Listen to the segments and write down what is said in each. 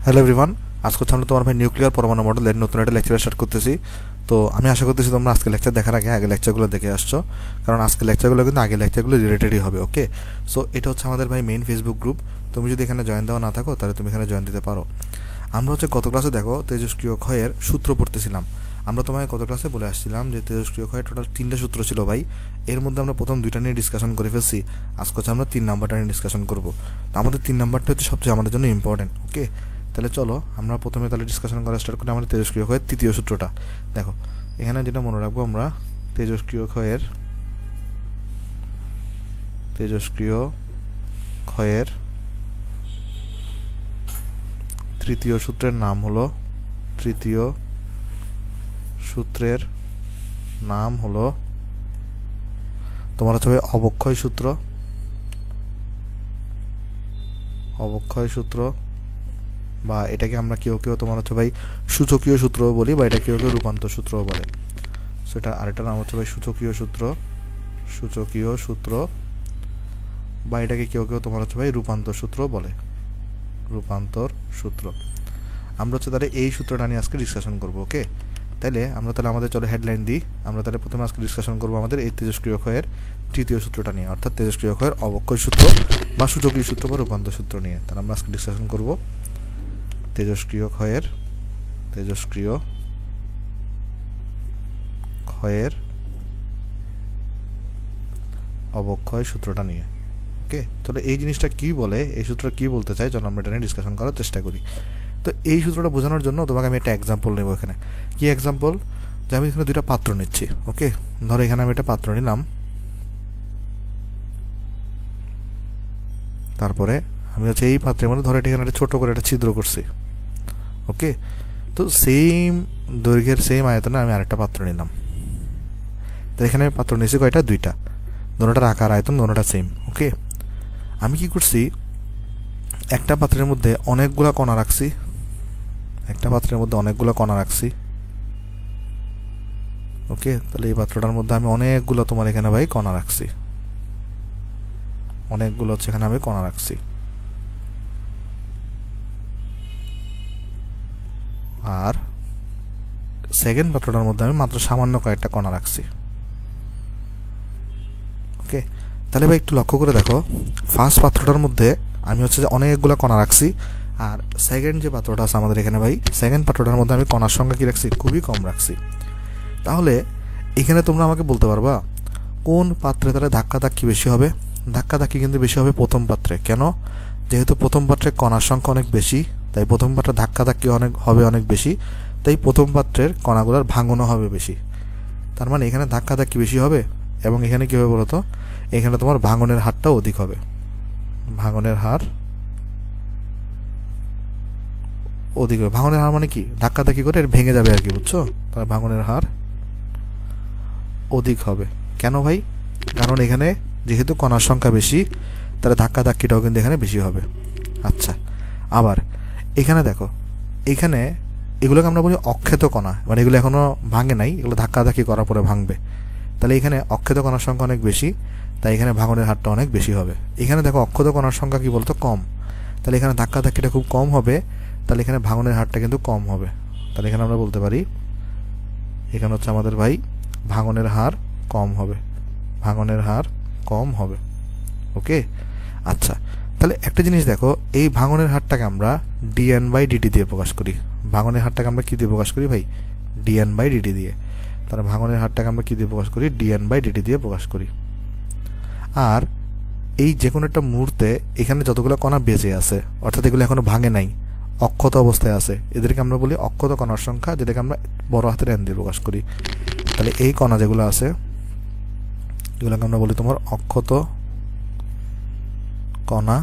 Hello everyone, আজকে হচ্ছে আমরা তোমার ভাই নিউক্লিয়ার পরমাণু মডেলের নতুন একটা লেকচার স্টার্ট করতেছি। তো আমি আশা করতেছি তোমরা আজকে লেকচার দেখার আগে লেকচারগুলো দেখে আসছো, কারণ আজকে লেকচারগুলো কিন্তু আগে লেকচারগুলো রিলেটেডই হবে। ওকে, সো এটা হচ্ছে আমাদের ভাই মেইন ফেসবুক গ্রুপ। তুমি যদি এখানে জয়েন দেওয়া না থাকো তাহলে তুমি এখানে জয়েন দিতে পারো। আমরা হচ্ছে গত ক্লাসে দেখো তেজস্ক্রিয় ক্ষয়ের সূত্র পড়তেছিলাম। আমরা তোমায় গত ক্লাসে বলে আসছিলাম যে তেজস্ক্রিয় ক্ষয়ের টোটাল 3টা সূত্র ছিল ভাই। এর মধ্যে আমরা প্রথম 2টা নিয়ে ডিসকাশন করে ফেলছি। আজকে হচ্ছে আমরা 3 নাম্বারটা নিয়ে ডিসকাশন করবো। তো আমাদের 3 নাম্বারটা হচ্ছে সবচেয়ে আমাদের জন্য ইম্পর্টেন্ট। ওকে, তাহলে চলো আমরা প্রথমে তাহলে ডিসকাশন করা স্টার্ট করি আমাদের তেজস্ক্রিয় ক্ষয়ের তৃতীয় সূত্রটা। দেখো এখানে যেটা মনে রাখবো আমরা, তেজস্ক্রিয় ক্ষয়ের তৃতীয় সূত্রের নাম হলো তোমার হচ্ছে অবক্ষয় সূত্র, বা এটাকে আমরা কেউ কেউ তোমার হচ্ছে ভাই সূচকীয় সূত্রও বলি, বা এটা কেউ কেউ রূপান্তর সূত্রও বলে। সেটা আরেকটা নাম হচ্ছে ভাই সূচকীয় সূত্র, বা এটাকে কেউ কেউ তোমার হচ্ছে ভাই রূপান্তর সূত্র বলে। আমরা হচ্ছে তাহলে এই সূত্রটা নিয়ে আজকে ডিসকাশন করবো। ওকে, তাহলে আমরা তাহলে আমাদের চলো হেডলাইন দিই। আমরা তাহলে প্রথমে আজকে ডিসকাশন করবো আমাদের এই তেজস্ক্রিয় ক্ষয়ের তৃতীয় সূত্রটা নিয়ে, অর্থাৎ তেজস্ক্রিয় ক্ষয়ের অবক্ষয় সূত্র বা সূচকীয় সূত্র বা রূপান্তর সূত্র নিয়ে। তাহলে আমরা আজকে ডিসকাশন করবো তেজস্ক্রিয় ক্ষয়ের অবক্ষয় সূত্রটা নিয়ে। ওকে, তাহলে এই জিনিসটা কি বলে, এই সূত্র কি বলতে চাই, চলো আমরা এটা নিয়ে ডিসকাশন করার চেষ্টা করি। তো এই সূত্রটা বোঝানোর জন্য তোমাকে আমি একটা এক্সাম্পল নেব। এখানে কি এক্সাম্পল, যে আমি এখানে 2টা পাত্র নিচ্ছি। ওকে, ধরো এখানে আমি একটা পাত্র নিলাম, তারপরে আমি হচ্ছে এই পাত্রের মধ্যে ধরো এখানে একটা ছোট করে একটা ছিদ্র করছি। ওকে, তো সেম দৈর্ঘ্যের সেম আয়তনে আমি আরেকটা পাত্র নিলাম। তো এখানে আমি পাত্র নিয়েছি কয়টা, 2টা, দোনোটার আকার আয়তন দোনোটা সেম। ওকে, আমি কি করছি, একটা পাত্রের মধ্যে অনেকগুলা কণা রাখছি। ওকে, তাহলে এই পাত্রটার মধ্যে আমি অনেকগুলো তোমার এখানে ভাই কণা রাখছি, আর সেকেন্ড পাত্রটার মধ্যে আমি মাত্র সামান্য কয়েকটা কণা রাখছি। ওকে, তাহলে ভাই একটু লক্ষ্য করে দেখো, ফার্স্ট পাত্রটার মধ্যে আমি হচ্ছে যে অনেকগুলো কণা রাখছি, আর সেকেন্ড যে পাত্রটা আছে আমাদের এখানে ভাই, সেকেন্ড পাত্রটার মধ্যে আমি কণার সংখ্যা কি রাখছি, খুবই কম রাখছি। তাহলে এখানে তোমরা আমাকে বলতে পারবা কোন পাত্রে তাহলে ধাক্কাধাক্কি বেশি হবে? ধাক্কাধাক্কি কিন্তু বেশি হবে প্রথম পাত্রে। কেন? যেহেতু প্রথম পাত্রে কণার সংখ্যা অনেক বেশি, তাই প্রথম পাত্রে ধাক্কাধাক্কি অনেক বেশি, তাই প্রথম পাত্রের কণাগুলোর ভাঙনও হবে বেশি। তার মানে এখানে ধাক্কাধাক্কি বেশি হবে, এবং এখানে কী হবে বলতো, এখানে তোমার ভাঙনের হারটাও অধিক হবে। ভাঙনের হার মানে কি, ধাক্কাধাক্কি করে ভেঙে যাবে আর কি, বুঝছো? তাহলে ভাঙনের হার অধিক হবে। কেন ভাই? কারণ এখানে যেহেতু কণার সংখ্যা বেশি, তাহলে ধাক্কাধাক্কিটাও কিন্তু এখানে বেশি হবে। আচ্ছা, আবার এখানে দেখো, এখানে এগুলোকে আমরা বলি অক্ষেত কণা, মানে এগুলো এখনো ভাঙে নাই, এগুলো ধাক্কাধাক্কি করার পরে ভাঙবে। তাহলে এখানে অক্ষেত কণার সংখ্যা অনেক বেশি, তাই এখানে ভাঙনের হারটা অনেক বেশি হবে। এখানে দেখো অক্ষত কণার সংখ্যা কি বলতো, কম, তাহলে এখানে ধাক্কাধাক্কিটা খুব কম হবে, তাহলে এখানে ভাঙনের হারটা কিন্তু কম হবে। তাহলে এখানে আমরা বলতে পারি এখানে হচ্ছে আমাদের ভাই ভাঙনের হার কম হবে। ওকে, আচ্ছা, তাহলে একটা জিনিস দেখো, এই ভাঙনের হারটাকে আমরা dN/dt দিয়ে প্রকাশ করি। ভাঙনের হারটাকে আমরা কি দিয়ে প্রকাশ করি ভাই? dN/dt দিয়ে। তাহলে ভাঙনের হারটাকে আমরা কি দিয়ে প্রকাশ করি? dN/dt দিয়ে প্রকাশ করি। আর এই যে কোনো একটা মুহূর্তে এখানে যতগুলো কণা বেঁচে আছে, অর্থাৎ এগুলো এখনো ভাঙে নাই, অক্ষত অবস্থায় আছে, এদেরকে আমরা বলি অক্ষত কণার সংখ্যা, যেটাকে আমরা বড় হাতের N দিয়ে প্রকাশ করি। তাহলে এই কণা যেগুলো আছে, এগুলোকে আমরা বলি তোমার অক্ষত কণা,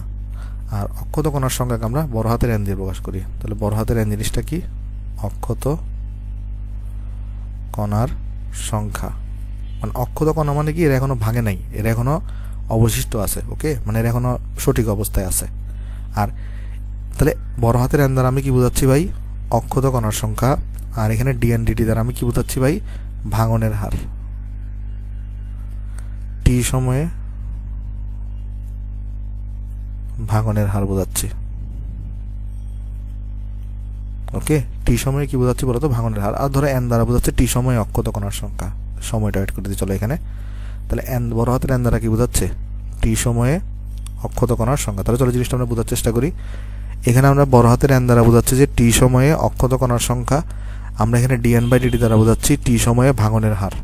আর অক্ষত কণার সংখ্যাকে আমরা বড় হাতের N দিয়ে প্রকাশ করি। তাহলে বড় হাতের N জিনিসটা কি? অক্ষত কণার সংখ্যা। মানে অক্ষত কণা মানে কি, এরা এখনো ভাঙে নাই, এরা এখনো অবশিষ্ট আছে। ওকে, মানে এরা এখনো সঠিক অবস্থায় আছে। আর তাহলে বড় হাতের N দ্বারা আমি কি বোঝাচ্ছি ভাই? অক্ষত কণার সংখ্যা। আর এখানে dN/dt দ্বারা আমি কি বোঝাচ্ছি ভাই? ভাঙনের হার। টি সময়ে ভাঙনের হার বোঝাচ্ছি। ওকে, টি সময়ে কি বোঝাচ্ছি বলো তো, ভাঙনের হার। আর ধরো এন দ্বারা বোঝাচ্ছে টি সময়ে অক্ষত কণার সংখ্যা, সময়টা অ্যাড করে দিই চলো এখানে। তাহলে এন বড় হাতের এন দ্বারা কি বোঝাচ্ছে, টি সময়ে অক্ষত কণার সংখ্যা। তাহলে চলো জিনিসটা আমরা বোঝার চেষ্টা করি। এখানে আমরা বড় হাতের এন দ্বারা বোঝাচ্ছি যে টি সময়ে অক্ষত কণার সংখ্যা, আমরা এখানে ডিএন বাই ডিটি দ্বারা বোঝাচ্ছি টি সময়ে ভাঙনের হার।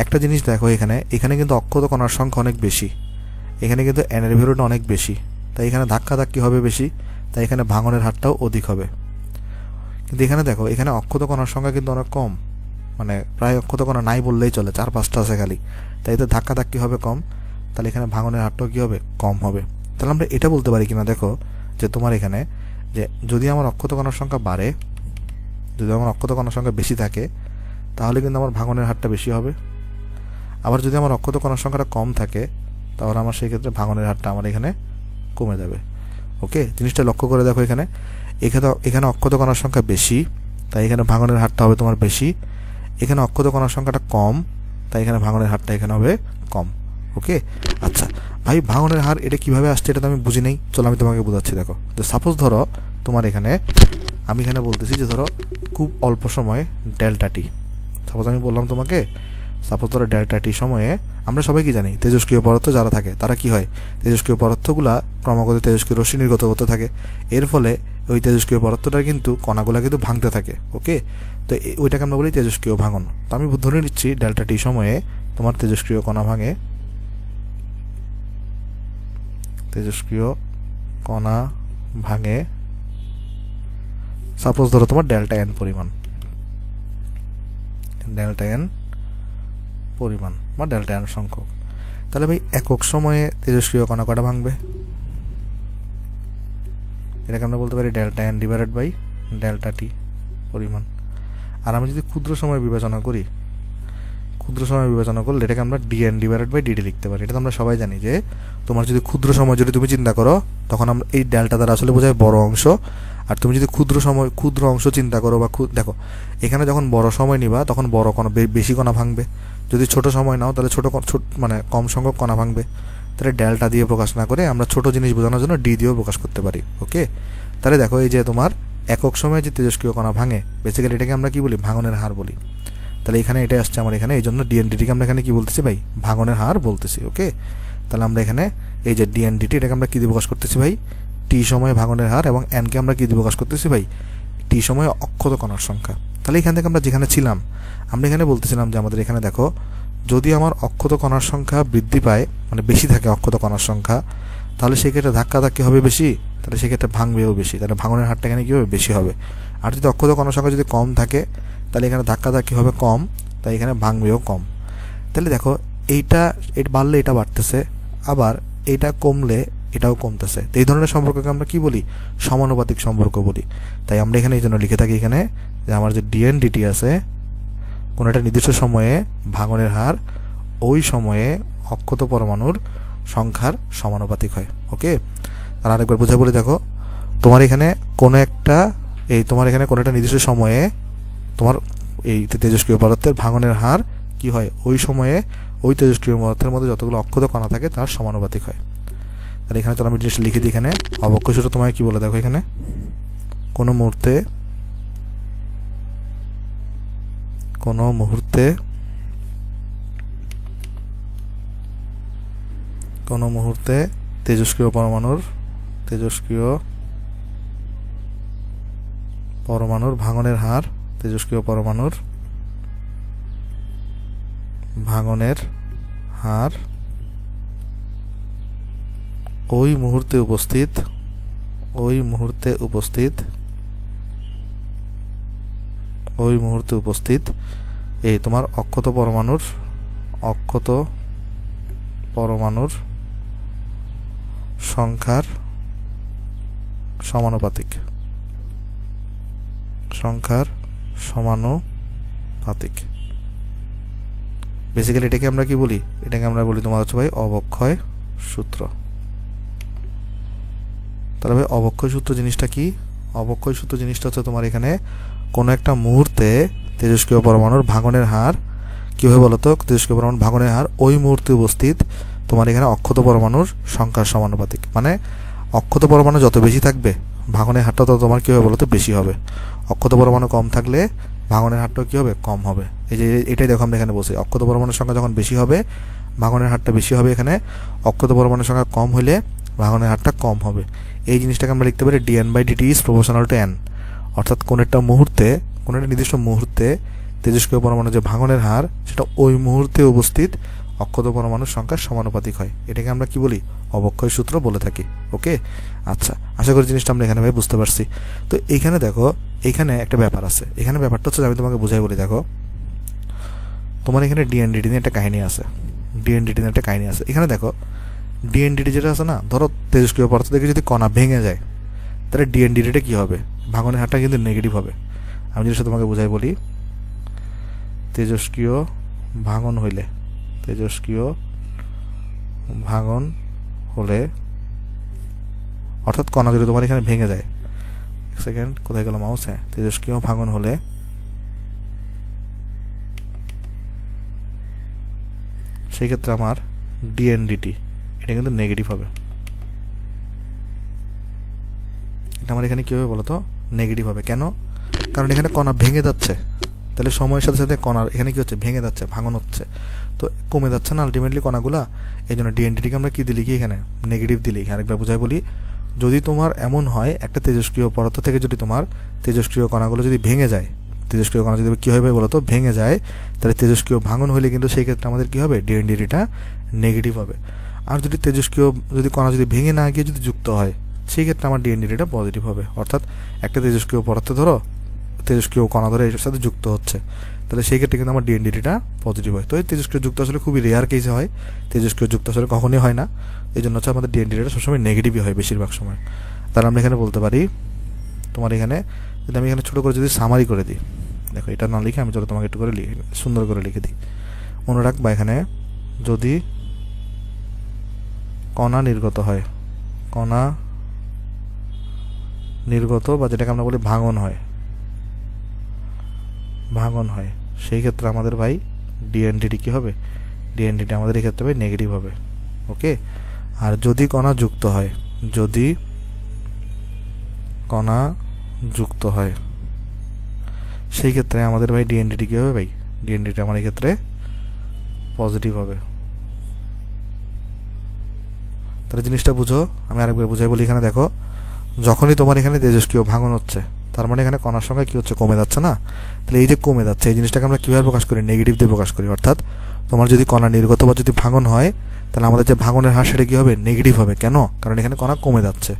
একটা জিনিস দেখো, এখানে কিন্তু অক্ষত কণার সংখ্যা অনেক বেশি, এখানে কিন্তু এনের ভ্যালুটা অনেক বেশি, তাই এখানে ধাক্কি হবে বেশি, তাই এখানে ভাঙনের হারটাও অধিক হবে। কিন্তু এখানে দেখো, এখানে অক্ষত কণার সংখ্যা কিন্তু অনেক কম, মানে প্রায় অক্ষত কণা নাই বললেই চলে, 4-5টা আছে খালি, তাই এতে ধাক্কি হবে কম, তাহলে এখানে ভাঙনের হারটাও কী হবে, কম হবে। তাহলে আমরা এটা বলতে পারি কিনা দেখো, যে তোমার এখানে যে যদি আমার অক্ষত কণার সংখ্যা বাড়ে, যদি আমার অক্ষত কণার সংখ্যা বেশি থাকে, তাহলে কিন্তু আমার ভাঙনের হারটা বেশি হবে। আবার যদি আমার অক্ষত কণার সংখ্যাটা কম থাকে, তাহলে আমার সেই ক্ষেত্রে ভাঙনের হারটা আমার এখানে কমে যাবে। ওকে, জিনিসটা লক্ষ্য করে দেখো, এখানে অক্ষত কণার সংখ্যা বেশি, তাই এখানে ভাঙনের হারটা হবে তোমার বেশি। এখানে অক্ষত কণার সংখ্যাটা কম, তাই এখানে ভাঙনের হারটা এখানে হবে কম। ওকে, আচ্ছা ভাই, ভাঙনের হার এটা কিভাবে আসছে এটা তো আমি বুঝি নেই, চলো আমি তোমাকে বোঝাচ্ছি। দেখো, তো সাপোজ ধরো তোমার এখানে, আমি এখানে বলতেছি যে ধরো খুব অল্প সময় ডেল্টা টি, সাপোজ আমি বললাম তোমাকে, সাপোজ ধরো ডেল্টা টি সময়ে আমরা সবাই কি জানি, তেজস্ক্রিয় পদার্থ যারা থাকে তারা কি হয়, তেজস্ক্রিয় পদার্থগুলা ক্রমাগত তেজস্ক্রিয় রশ্মি নির্গত করতে থাকে, এর ফলে ওই তেজস্ক্রিয় পদার্থটা কিন্তু কণাগুলা কিন্তু ভাঙতে থাকে। ওকে, তো ওইটাকে আমরা বলি তেজস্ক্রিয় ভাঙন। তো আমি ধরে নিচ্ছি ডেল্টা টি সময়ে তোমার তেজস্ক্রিয় কণা ভাঙে, তেজস্ক্রিয় কণা ভাঙে সাপোজ ধরো তোমার ডেল্টা এন পরিমাণ, ডেল্টা এন পরিমাণ বা ডেল্টা এন সংখ্যক। তাহলে ভাই একক সময়ে তেজস্ক্রিয় কণা কটা ভাঙবে, এটাকে আমরা বলতে পারি delta n divided by delta t পরিমাণ। আর আমি যদি ক্ষুদ্র সময় বিবেচনা করি, ক্ষুদ্র সময় বিবেচনা করলে এটাকে আমরা ডিএন ডিভাইডেড বাই ডিডি লিখতে পারি। এটা তো আমরা সবাই জানি যে তোমার যদি ক্ষুদ্র সময় যদি তুমি চিন্তা করো, তখন আমরা এই ডেল্টা দ্বারা আসলে বোঝায় বড় অংশ, আর তুমি যদি ক্ষুদ্র অংশ চিন্তা করো বা দেখো, এখানে যখন বড় সময় নিবা তখন বড় কণা বেশি কণা ভাঙবে, যদি ছোট সময় নাও তাহলে ছোট মানে কম সংখ্যক কণা ভাঙবে। তাহলে ডেল্টা দিয়ে প্রকাশ না করে আমরা ছোট জিনিস বোঝানোর জন্য ডি দিয়েও প্রকাশ করতে পারি। ওকে, তাহলে দেখো এই যে তোমার একক সময়ে যে তেজস্ক্রিয় কণা ভাঙে, বেসিক্যালি এটাকে আমরা কি বলি, ভাঙনের হার বলি। তাহলে এখানে এটা আসছে আমার এখানে, এই জন্য ডিএনডিটিকে আমরা এখানে কি বলতেছি ভাই, ভাঙনের হার বলতেছি। ওকে, তাহলে আমরা এখানে এই যে ডিএনডিটি, এটাকে আমরা কি দিয়ে প্রকাশ করতেছি ভাই, টি সময়ে ভাঙনের হার, এবং এনকে আমরা কি দিয়ে প্রকাশ করতেছি ভাই, টি সময়ে অক্ষত কণার সংখ্যা। তাহলে এখান থেকে আমরা যেখানে ছিলাম, আমরা এখানে বলতেছিলাম যে আমাদের এখানে দেখো, যদি আমার অক্ষত কণার সংখ্যা বৃদ্ধি পায়, মানে বেশি থাকে অক্ষত কণার সংখ্যা, তাহলে সেক্ষেত্রে ধাক্কি হবে বেশি, তাহলে সেক্ষেত্রে ভাঙবেও বেশি, তাহলে ভাঙনের হারটা এখানে কী হবে, বেশি হবে। আর যদি অক্ষত কণার সংখ্যা যদি কম থাকে, তাহলে এখানে ধাক্কি হবে কম, তাই এখানে ভাঙবেও কম। তাহলে দেখো, এটা বাড়লে এটা বাড়তেছে, আবার এটা কমলে এটাও কমতেছে। তো এই ধরনের সম্পর্ককে আমরা কি বলি, সমানুপাতিক সম্পর্ক বলি। তাই আমরা এখানে এই জন্য লিখে থাকি এখানে যে আমার যে ডিএনডিটি আছে, কোনো একটা নির্দিষ্ট সময়ে ভাঙনের হার ওই সময়ে অক্ষত পরমাণুর সংখ্যার সমানুপাতিক হয়। ওকে, আর আরেকবার বুঝে বলে দেখো, তোমার এখানে কোনো একটা নির্দিষ্ট সময়ে তোমার এই তেজস্ক্রিয় পদার্থের ভাঙনের হার কি হয়, ওই সময়ে ওই তেজস্ক্রিয় পদার্থের মধ্যে যতগুলো অক্ষত কণা থাকে তার সমানুপাতিক হয়। আর এখানে তো আমি জিনিসটা লিখে দিই, এখানে অবক্ষয় সূত্র তোমায় কি বলে দেখো, এখানে কোনো মুহূর্তে তেজস্ক্রিয় পরমাণুর ভাঙনের হার, তেজস্ক্রিয় পরমাণুর ভাঙনের হার ওই মুহূর্তে উপস্থিত এই তোমার অক্ষত পরমাণুর সংখ্যার সমানুপাতিক। বেসিক্যালি এটাকে আমরা কি বলি, এটাকে আমরা বলি তোমার হচ্ছে ভাই অবক্ষয় সূত্র। তাহলে ভাই অবক্ষয় সূত্র জিনিসটা কি, অবক্ষয় সূত্র জিনিসটা হচ্ছে তোমার এখানে কোনো একটা মুহূর্তে তেজস্ক্রিয় পরমাণুর ভাঙনের হার কি হবে বলতো, তেজস্ক্রিয় পরমাণুর ভাঙনের হার ওই মুহূর্তে উপস্থিত তোমার এখানে অক্ষত পরমাণুর সংখ্যার সমানুপাতিক। মানে অক্ষত পরমাণু যত বেশি থাকবে ভাঙনের হারটা তো তোমার কী হবে বলো তো বেশি হবে। অক্ষত পরমাণু কম থাকলে ভাঙনের হারটাও কী হবে কম হবে। এই যে এটাই দেখো আমরা এখানে বসে অক্ষত পরমাণুর সংখ্যা যখন বেশি হবে ভাঙনের হারটা বেশি হবে, এখানে অক্ষত পরমাণুর সংখ্যা কম হলে ভাঙনের হারটা কম হবে। এই জিনিসটাকে আমরা লিখতে পারি dn/dt is proportional to n, অর্থাৎ কোনো একটা নির্দিষ্ট মুহূর্তে তেজস্ক্রিয় পরমাণু যে ভাঙনের হার সেটা ওই মুহূর্তে উপস্থিত অক্ষত পরমাণুর সংখ্যার সমানুপাতিক হয়। এটাকে আমরা কি বলি অবক্ষয় সূত্র বলে থাকি। ওকে, আচ্ছা, আশা করি জিনিসটা আমরা এখানে ভাই বুঝতে পারছি। তো এইখানে দেখো এইখানে একটা ব্যাপার আছে। এখানে ব্যাপারটা হচ্ছে আমি তোমাকে বুঝাই বলি। দেখো তোমার এখানে dn/dt নিয়ে একটা কাহিনী আছে। এখানে দেখো dn/dt যেটা আছে না, ধরো তেজস্ক্রিয় পদার্থ থেকে যদি কণা ভেঙে যায় তাহলে dn/dt কি হবে, ভাঙনের হারটা কিন্তু নেগেটিভ হবে। আমি জিনিসটা তোমাকে বুঝাই বলি। তেজস্ক্রিয় ভাঙন হলে অর্থাৎ কণা যদি তোমার এখানে ভেঙে যায়, এক সেকেন্ড কোথায় গেল মাউস, হ্যাঁ, তেজস্ক্রিয় ভাঙন হলে সেই ক্ষেত্রে আমার dn/dt এটা কিন্তু নেগেটিভ হবে। এটা আমার এখানে কী হবে বলো তো, নেগেটিভ হবে। কেন? কারণ এখানে কণা ভেঙে যাচ্ছে, তাহলে সময়ের সাথে সাথে কণার এখানে কি হচ্ছে, ভেঙে যাচ্ছে, ভাঙন হচ্ছে, তো কমে যাচ্ছে না আলটিমেটলি কণাগুলা। এই জন্য dn/dt-কে আমরা কি দিলি, কি এখানে নেগেটিভ দিলি। আরেকবার বুঝাই বলি, যদি তোমার এমন হয় একটা তেজস্ক্রিয় পদার্থ থেকে যদি তোমার তেজস্ক্রিয় কণাগুলো যদি ভেঙে যায়, তেজস্ক্রিয় কণা যদি কী হবে বলো তো ভেঙে যায়, তাহলে তেজস্ক্রিয় ভাঙন হলে কিন্তু সেই ক্ষেত্রে আমাদের কী হবে, dn/dt-টা নেগেটিভ হবে। আর যদি কণা যদি ভেঙে না গিয়ে যদি যুক্ত হয় সেই ক্ষেত্রে আমার dn/dt-টা পজিটিভ হবে। অর্থাৎ একটা তেজস্ক্রিয় পদার্থ ধরো তেজস্ক্রিয় কণা ধরে এর সাথে যুক্ত হচ্ছে, তাহলে সেই ক্ষেত্রে কিন্তু আমার dn/dt-টা পজিটিভ হয়। তো এই তেজস্ক্রিয় যুক্ত আসলে খুবই রেয়ার কেসে হয়, তেজস্ক্রিয় যুক্ত আসলে কখনোই হয় না। এই জন্য হচ্ছে আমাদের dn/dt-টা সবসময় নেগেটিভই হয় বেশিরভাগ সময়। তাহলে আমরা এখানে বলতে পারি তোমার এখানে যদি আমি এখানে ছোটো করে যদি সামারি করে দিই, দেখো এটা না লিখে আমি চলো তোমাকে একটু করে সুন্দর করে লিখে দিই। মনে রাখবা এখানে যদি কণা নির্গত বা যেটাকে আমরা বলি ভাঙন হয় সেই ক্ষেত্রে আমাদের ভাই dn/dt কি হবে, dn/dt আমাদের এই ক্ষেত্রে ভাই নেগেটিভ হবে। ওকে, আর যদি কণা যুক্ত হয় সেই ক্ষেত্রে আমাদের ভাই dn/dt কি হবে, ভাই dn/dt আমার এই ক্ষেত্রে পজিটিভ হবে। তাহলে জিনিসটা বুঝো, আমি আরেকবার বুঝাই বলি। এখানে দেখো যখনই তোমার এখানে তেজস্ক্রিয় ভাঙন হচ্ছে তার মানে এখানে কণার সংখ্যা কি হচ্ছে, কমে যাচ্ছে না। তাহলে এই যে কমে যাচ্ছে এই জিনিসটাকে আমরা কীভাবে প্রকাশ করি, নেগেটিভ দিয়ে প্রকাশ করি। অর্থাৎ তোমার যদি কণা নির্গত বা যদি ভাঙন হয় তাহলে আমাদের যে ভাঙনের হার সেটা কী হবে, নেগেটিভ হবে। কেন? কারণ এখানে কণা কমে যাচ্ছে।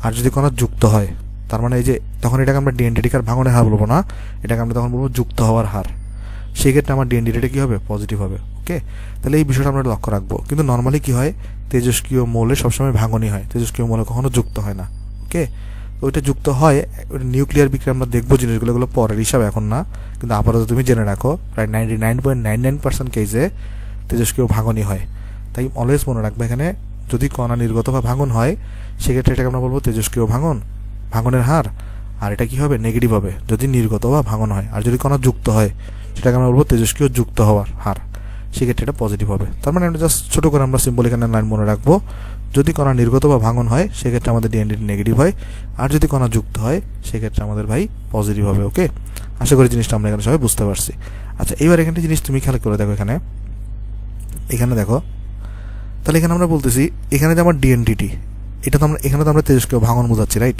আর যদি কণা যুক্ত হয় তার মানে এই যে তখন এটাকে আমরা dn/dt আর ভাঙনের হার বলবো না, এটাকে আমরা তখন বলবো যুক্ত হওয়ার হার। সেই ক্ষেত্রে আমার dn/dt কী হবে, পজিটিভ হবে। ওকে, তাহলে এই বিষয়টা আমরা লক্ষ্য রাখবো। কিন্তু নর্মালি কী হয়, তেজস্ক্রিয় মৌলে সবসময় ভাঙনই হয়, তেজস্ক্রিয় মৌলে কখনো যুক্ত হয় না। ওকে, ওইটা যুক্ত হয় নিউক্লিয়ার বিক্রিয়া, আমরা দেখবো জিনিসগুলো, এগুলো পরের হিসাব, এখন না। কিন্তু আপাতত তুমি জেনে রাখো প্রায় 99.99% কেসে তেজস্ক্রিয় ভাঙনই হয়। তাই অলওয়েজ মনে রাখবে এখানে যদি কণা নির্গত বা ভাঙন হয় সেক্ষেত্রে এটাকে আমরা বলবো তেজস্ক্রিয় ভাঙনের হার, আর এটা কী হবে, নেগেটিভ হবে যদি নির্গত বা ভাঙন হয়। আর যদি কণা যুক্ত হয় সেটাকে আমরা বলবো তেজস্ক্রিয় যুক্ত হওয়ার হার, সেক্ষেত্রে এটা পজিটিভ হবে। তার মানে আমরা জাস্ট ছোটো করে আমরা সিম্বল এখানে লাইন মনে রাখবো, যদি কণা নির্গত বা ভাঙন হয় সেক্ষেত্রে আমাদের dn/dt নেগেটিভ হয়, আর যদি কণা যুক্ত হয় সেক্ষেত্রে আমাদের ভাই পজিটিভ হবে। ওকে, আশা করি জিনিসটা আমরা এখানে সবাই বুঝতে পারছি। আচ্ছা, এবার এখানে জিনিস তুমি খেয়াল করে দেখো, এখানে দেখো, তাহলে এখানে আমরা বলতেছি এখানে যে আমার dn/dt এটা তো আমরা এখানে তো আমরা তেজস্ক্রিয় ভাঙন বোঝাচ্ছি, রাইট?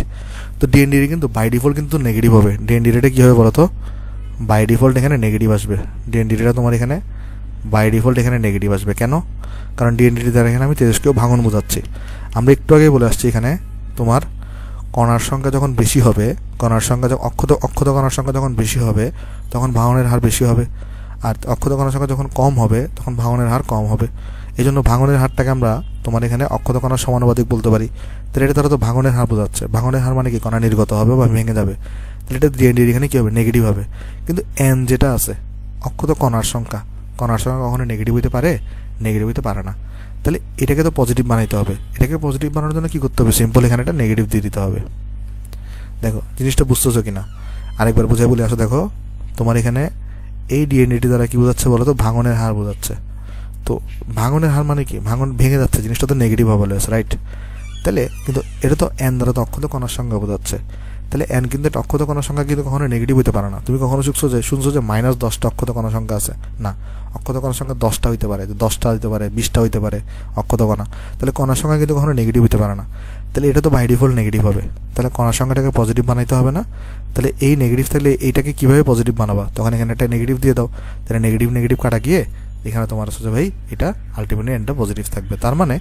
তো dn/dt কিন্তু বাই ডিফল্ট কিন্তু নেগেটিভ হবে। dn/dt কী হবে বলো তো, বাই ডিফল্ট এখানে নেগেটিভ আসবে। dn/dt তোমার এখানে বাই ডিফল্ট এখানে নেগেটিভ আসবে। কেন? কারণ dn/dt দ্বারা এখানে আমি তেজস্ক্রিয় ভাঙন বোঝাচ্ছি। আমরা একটু আগে বলে আসছি এখানে তোমার কণার সংখ্যা যখন বেশি হবে, অক্ষত কণার সংখ্যা যখন বেশি হবে তখন ভাঙনের হার বেশি হবে, আর অক্ষত কণার সংখ্যা যখন কম হবে তখন ভাঙনের হার কম হবে। এই জন্য ভাঙনের হারটাকে আমরা তোমার এখানে অক্ষত কণার সমানুপাতিক বলতে পারি। তাহলে এটা তারা তো ভাঙনের হার বোঝাচ্ছে। ভাঙনের হার মানে কি, কণা নির্গত হবে বা ভেঙে যাবে। তাহলে এটা dn/dt এখানে কী হবে, নেগেটিভ হবে। কিন্তু n যেটা আছে অক্ষত কণার সংখ্যা কখনো নেগেটিভ হইতে পারে, নেগেটিভ হইতে পারে না। তাহলে এটাকে তো পজিটিভ বানাইতে হবে। এটাকে পজিটিভ বানানোর জন্য কী করতে হবে, সিম্পল এখানে একটা নেগেটিভ দিয়ে দিতে হবে। দেখো জিনিসটা বুঝতেছো কিনা, আরেকবার বুঝাই বলি। আসো দেখো তোমার এখানে এই dn/dt দ্বারা কী বোঝাচ্ছে বলো তো, ভাঙনের হার বোঝাচ্ছে। তো ভাঙনের হার মানে কি, ভাঙন ভেঙে যাচ্ছে, জিনিসটা তো নেগেটিভ হবে, রাইট? তাহলে কিন্তু এটা তো এন দ্বারা তো অক্ষত কণার সংখ্যা বোঝাচ্ছে, তাহলে এন কিন্তু একটা অক্ষত কণার সংখ্যা কিন্তু কখনো নেগেটিভ হতে পারে না। তুমি কখনো শুনছো যে -10টা অক্ষত কণার সংখ্যা আছে? না, অক্ষত কণার সংখ্যা 10টা হইতে পারে, 10টা হইতে পারে, 20টা হইতে পারে অক্ষত কণা। তাহলে কণার সংখ্যা কিন্তু কখনো নেগেটিভ হতে পারে না। তাহলে এটা তো বাই ডিফল্ট নেগেটিভ হবে। তাহলে কণার সংখ্যাটাকে পজিটিভ বানাইতে হবে না? তাহলে এই নেগেটিভ থাকলে এইটাকে কীভাবে পজিটিভ বানাবা? তখন এখানে একটা নেগেটিভ দিয়ে দাও, তাহলে নেগেটিভ কাটা গিয়ে এখানে তোমার আছে ভাই এটা আলটিমেটলি এনটা পজিটিভ থাকবে। তার মানে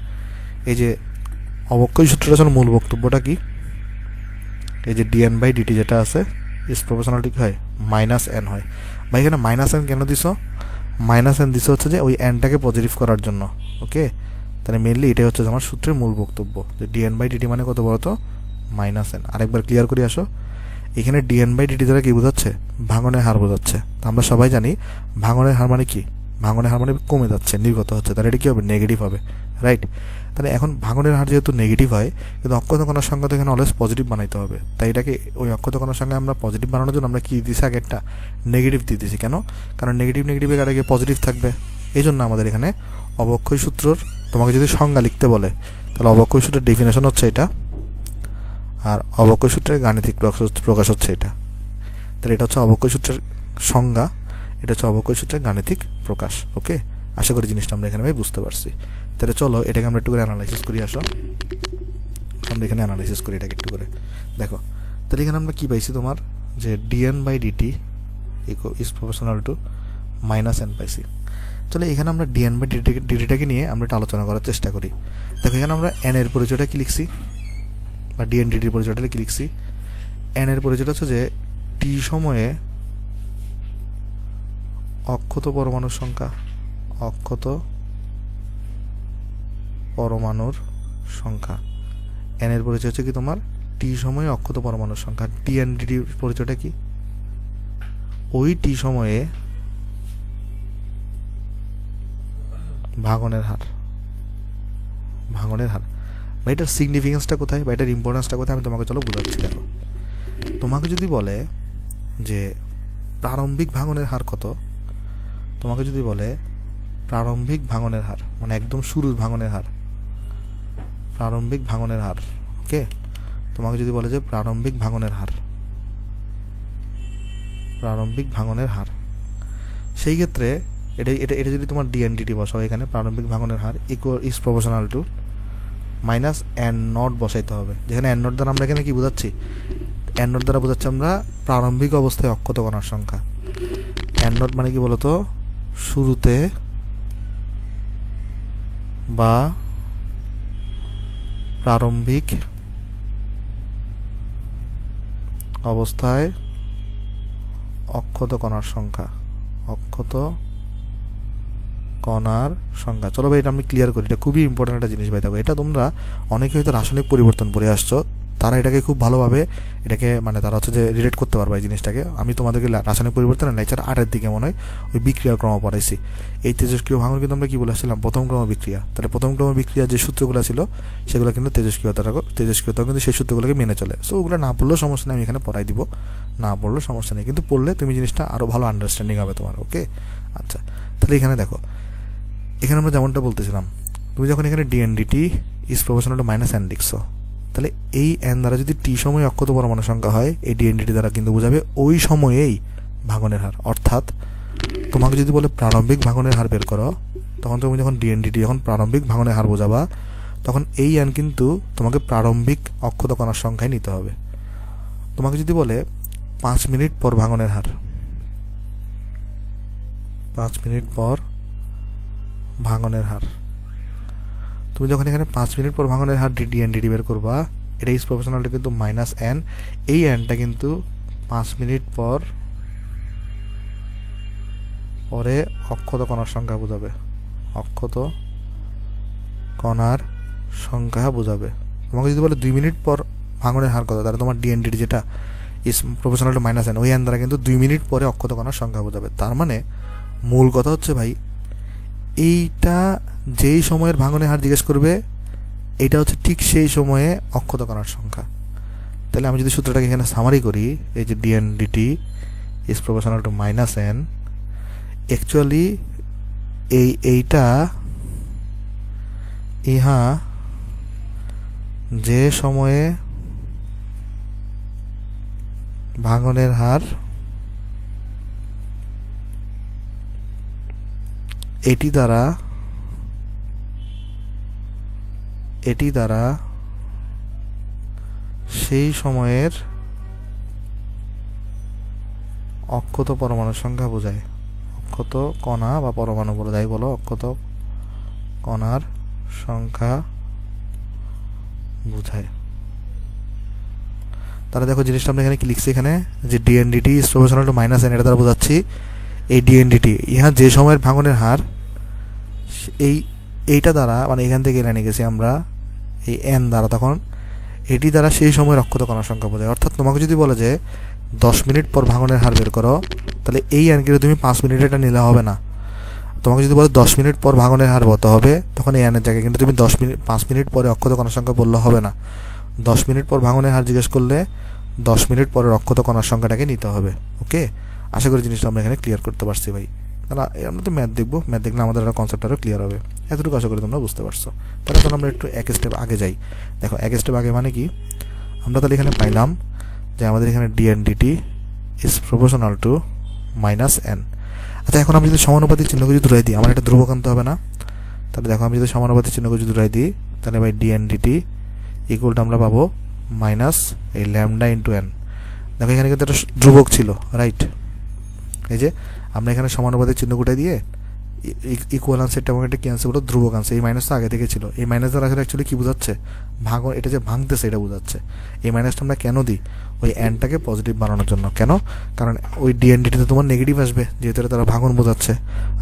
এই যে অবক্ষয় সূত্রটা আসলে মূল বক্তব্যটা কি, এই যে dn/dt যেটা আছে ইজ প্রপোর্শনাল টু কি হয়? -n হয়। ভাই এখানে -n কেন দিছো? -n দিছো হচ্ছে যে ওই nটাকে পজিটিভ করার জন্য। ওকে, তাহলে মেনলি এটাই হচ্ছে আমার সূত্রের মূল বক্তব্য, যে dn/dt মানে কত বলতো? -n। আরেকবার ক্লিয়ার করে আসো, এখানে dn/dt দ্বারা কি বোঝাচ্ছে? ভাঙনের হার বোঝাচ্ছে। তো আমরা সবাই জানি ভাঙনের হার মানে কি? ভাঙনের হার মানে কমে যাচ্ছে, নির্গত হচ্ছে, তাহলে এটা কী হবে? নেগেটিভ হবে, রাইট? তাহলে এখন ভাঙনের হার যেহেতু নেগেটিভ হয়, কিন্তু অক্ষত কণার সংখ্যা তো এখানে অলওয়েজ পজিটিভ বানাইতে হবে। তাই এটাকে ওই অক্ষত কণার সংখ্যা আমরা পজিটিভ বানানোর জন্য আমরা কী দিয়েছি? আগে একটা নেগেটিভ দিয়ে দিয়েছি। কেন? কারণ নেগেটিভের আগে পজিটিভ থাকবে। এই জন্য আমাদের এখানে অবক্ষয় সূত্রর তোমাকে যদি সংজ্ঞা লিখতে বলে, তাহলে অবক্ষয় সূত্রের ডেফিনেশন হচ্ছে এটা, আর অবক্ষয় সূত্রের গাণিতিক প্রকাশ হচ্ছে এটা। তাহলে এটা হচ্ছে অবক্ষয় সূত্রের সংজ্ঞা, এটা হচ্ছে অবক্ষয় সূত্রের গাণিতিক প্রকাশ। ওকে, আশা করি জিনিসটা আমরা এখানে বুঝতে পারছি। তাহলে চলো এটাকে আমরা একটু করে অ্যানালাইসিস করি। আসো আমরা এখানে অ্যানালাইসিস করি এটাকে একটু করে। দেখো, তাহলে এখানে আমরা কী পাইছি? তোমার যে dn/dt is proportional to -n পাইছি। চলো এখানে আমরা dn/dtটাকে নিয়ে আমরা একটা আলোচনা করার চেষ্টা করি। দেখো এখানে আমরা n এর পরিচয়টা কি লিখছি, বা dn/dt পরিচয়টা কি লিখছি? n এর পরিচয়টা হচ্ছে যে t সময়ে অক্ষত পরমাণুর সংখ্যা, অক্ষত পরমাণুর সংখ্যা। n এর পরিচয় হচ্ছে কি তোমার? t সময়ে অক্ষত পরমাণুর সংখ্যা। dn/dt পরিচয়টা কি? ওই t সময়ে ভাঙনের হার। বা এটার সিগনিফিকেন্সটা কোথায়, বা এটার ইম্পর্টেন্সটা কোথায়, আমি তোমাকে চলো বোঝাচ্ছি। দেখো, তোমাকে যদি বলে যে প্রারম্ভিক ভাঙনের হার কত, তোমাকে যদি বলে প্রারম্ভিক ভাঙনের হার মানে একদম শুরুর ভাঙনের হার, প্রারম্ভিক ভাঙনের হার, ওকে, তোমাকে যদি বলে যে প্রারম্ভিক ভাঙনের হার, সেই ক্ষেত্রে এটা যদি তোমার dn/dt বসাও, এখানে প্রারম্ভিক ভাঙনের her is proportional to -n0 বসাইতে হবে। যেখানে n0 দ্বারা আমরা এখানে কি বোঝাচ্ছি? n0 দ্বারা বোঝাচ্ছি আমরা প্রারম্ভিক অবস্থায় অক্ষত কণার সংখ্যা। n0 মানে কি বলতো? শুরুতে বা প্রারম্ভিক অবস্থায় অক্ষত কণার সংখ্যা, চলো ভাই এটা আমি ক্লিয়ার করি, এটা খুবই ইম্পর্টেন্ট একটা জিনিস ভাই। দেখো, এটা তোমরা অনেকে হয়তো রাসায়নিক পরিবর্তন পড়ে আসছো, তারা এটাকে খুব ভালোভাবে এটাকে মানে তারা হচ্ছে যে রিলেট করতে পারবে এই জিনিসটাকে। আমি তোমাদেরকে রাসায়নিক পরিবর্তনের লেকচার 8-এর দিকে মনে হয় ওই বিক্রিয়ার ক্রম পড়াইছি। এই তেজস্ক্রিয় ভাঙন কিন্তু আমরা কি বলে আসছিলাম? প্রথম ক্রম বিক্রিয়া। তাহলে প্রথম ক্রম বিক্রিয়ার যে সূত্রগুলো ছিল সেগুলো কিন্তু তেজস্ক্রিয়তা কিন্তু সেই সূত্রগুলোকে মেনে চলে। সো ওগুলো না পড়লেও সমস্যা নেই, আমি এখানে পড়াই দিব, না পড়লেও সমস্যা নেই, কিন্তু পড়লে তুমি জিনিসটা আরও ভালো আন্ডারস্ট্যান্ডিং হবে তোমার। ওকে, আচ্ছা, তাহলে এখানে দেখো, এখানে আমরা যেমনটা বলতেছিলাম, তুমি যখন এখানে dn/dt is proportional to -n লিখছো, তাহলে এই n দ্বারা যদি t সময়ে অক্ষত পরমাণু সংখ্যা হয়, এই dn/dt দ্বারা কিন্তু বোঝাবে ওই সময়েই ভাঙনের হার। অর্থাৎ তোমাকে যদি বলে প্রারম্ভিক ভাঙনের হার বের করো, তখন তুমি যখন dn/dt যখন প্রারম্ভিক ভাঙনের হার বোঝাবা, তখন এই n কিন্তু তোমাকে প্রারম্ভিক অক্ষত কণার সংখ্যায় নিতে হবে। তোমাকে যদি বলে 5 মিনিট পর ভাঙনের হার, 5 মিনিট পর ভাঙনের হার, তুমি যখন এখানে 5 মিনিট পর ভাঙনের হার dn/dt বের করবা, এটা ইজ প্রপোর্শনাল টু কিন্তু -n। এই nটা কিন্তু 5 মিনিট পরে অক্ষত কণার সংখ্যা বোঝাবে, অক্ষত কণার সংখ্যা বোঝাবে। তোমাকে যদি বলে 2 মিনিট পর ভাঙনের হার কত, তাহলে তোমার dn/dt যেটা ইজ প্রপোর্শনাল টু -n, ওই n দ্বারা কিন্তু 2 মিনিট পরে অক্ষত কণার সংখ্যা বোঝাবে। তার মানে মূল কথা হচ্ছে ভাই, এইটা যেই সময়ের ভাঙনের হার জিজ্ঞেস করবে, এইটা হচ্ছে ঠিক সেই সময়ে অক্ষত কণার সংখ্যা। তাহলে আমি যদি সূত্রটাকে এখানে সামারি করি, এই যে dn/dt is proportional to -n, actually এইটা ইহা যে সময়ে ভাঙনের হার এটি দ্বারা সেই সময়ের অক্ষত পরমাণুর সংখ্যা বোঝায়। অক্ষত কণা বা পরমাণু বলে যাই বলো, অক্ষত কণার সংখ্যা বোঝায়। তাহলে দেখো জিনিসটা আমরা এখানে কি লিখছি, এখানে যে ডিএনডিটি is proportional to minus N, এটা দ্বারা বোঝাচ্ছি এই ডিএনডিটি ইহা যে সময়ের ভাঙনের হার এইটা দ্বারা, মানে এখান থেকে এনে গেছি আমরা এই এন দ্বারা, তখন এটি দ্বারা সেই সময়ের অক্ষত কণার সংখ্যা বোঝায়। অর্থাৎ তোমাকে যদি বলে যে 10 মিনিট পর ভাঙনের হার বের করো, তাহলে এই এনকে তুমি 5 মিনিট এটা নিলে হবে না। তোমাকে যদি বলে 10 মিনিট পর ভাঙনের হার কত হবে, তখন এই এনের জায়গায় কিন্তু তুমি 5 মিনিট পরে অক্ষত কণার সংখ্যা বললে হবে না। 10 মিনিট পর ভাঙনের হার জিজ্ঞেস করলে 10 মিনিট পরের অক্ষত কণার সংখ্যাটাকে নিতে হবে। ওকে, আশা করি জিনিসটা আমরা এখানে ক্লিয়ার করতে পারছি ভাই। তাহলে আমরা তো ম্যাথ দেখবো, ম্যাথ দেখলে আমাদের একটা কনসেপ্ট আরও ক্লিয়ার হবে। এতটুকু আশা করি তোমরা বুঝতে পারছো। তাহলে তখন আমরা একটু এক স্টেপ আগে যাই। দেখো এক স্টেপ আগে মানে কি, আমরা তাহলে এখানে পাইলাম যে আমাদের এখানে ডিএনডিটি is proportional to minus N. আচ্ছা, এখন আমি যদি সমানুপাতিক চিহ্নকে যদি দূরাই দিই, আমার একটা ধ্রুবক আনতে হবে না? তাহলে দেখো আমি যদি সমানুপাতিক চিহ্নকে যদি দূরাই দিই, তাহলে ভাই ডিএনডিটি ইকুয়ালটা আমরা পাবো মাইনাস এই ল্যামডা ইন্টু এন। দেখো এখানে কিন্তু একটা ধ্রুবক ছিল, রাইট? এই যে আমরা এখানে সমানুপাতিক চিহ্ন গুটাই দিয়ে ইকুয়াল আনসারটা এবং একটা কি আনসার বলো, ধ্রুবক আনসার। এই মাইনাসটা আগে থেকে ছিল, এই মাইনাস দ্বারা আসলে অ্যাকচুয়ালি কি বোঝাচ্ছে, ভাঙন, এটা যে ভাঙতেছে এটা বোঝাচ্ছে। এই মাইনাসটা আমরা কেন দিই, ওই এনটাকে পজিটিভ বানানোর জন্য। কেন? কারণ ওই ডিএনডিটিতে তোমার নেগেটিভ আসবে, যেহেতু তারা ভাঙন বোঝাচ্ছে,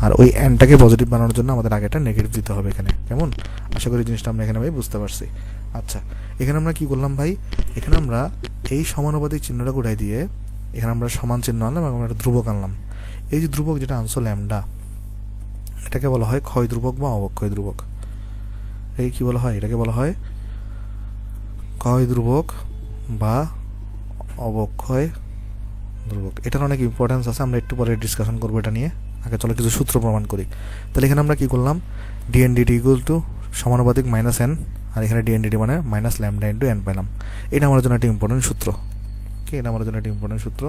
আর ওই এনটাকে পজিটিভ বানানোর জন্য আমাদের আগে একটা নেগেটিভ দিতে হবে এখানে। কেমন? আশা করি জিনিসটা আমরা এখানে ভাই বুঝতে পারছি। আচ্ছা, এখানে আমরা কি করলাম ভাই, এখানে আমরা এই সমানুপাতিক চিহ্নটা গুটাই দিয়ে এখানে আমরা সমান চিহ্ন আনলাম এবং একটা ধ্রুবক আনলাম। এই যে ধ্রুবক যেটা আনছো ল্যামডা, এটাকে বলা হয় ক্ষয় ধ্রুবক বা অবক্ষয় ধ্রুবক। এই কি বলা হয়, এটাকে বলা হয় ক্ষয় ধ্রুবক বা অবক্ষয় ধ্রুবক। এটার অনেক ইম্পর্টেন্স আছে, আমরা একটু পরে ডিসকাশন করবো এটা নিয়ে। আগে চলো কিছু সূত্র প্রমাণ করি। তাহলে এখানে আমরা কি করলাম, ডিএনডিটি ইকুয়াল টু সমানুপাতিক মাইনাস এন, আর এখানে ডিএনডিটি মানে মাইনাস ল্যামডা ইন্টু এন পেলাম। এটা আমার জন্য একটা ইম্পর্টেন্ট সূত্র। কি, এটা আমার জন্য একটা ইম্পর্টেন্ট সূত্র,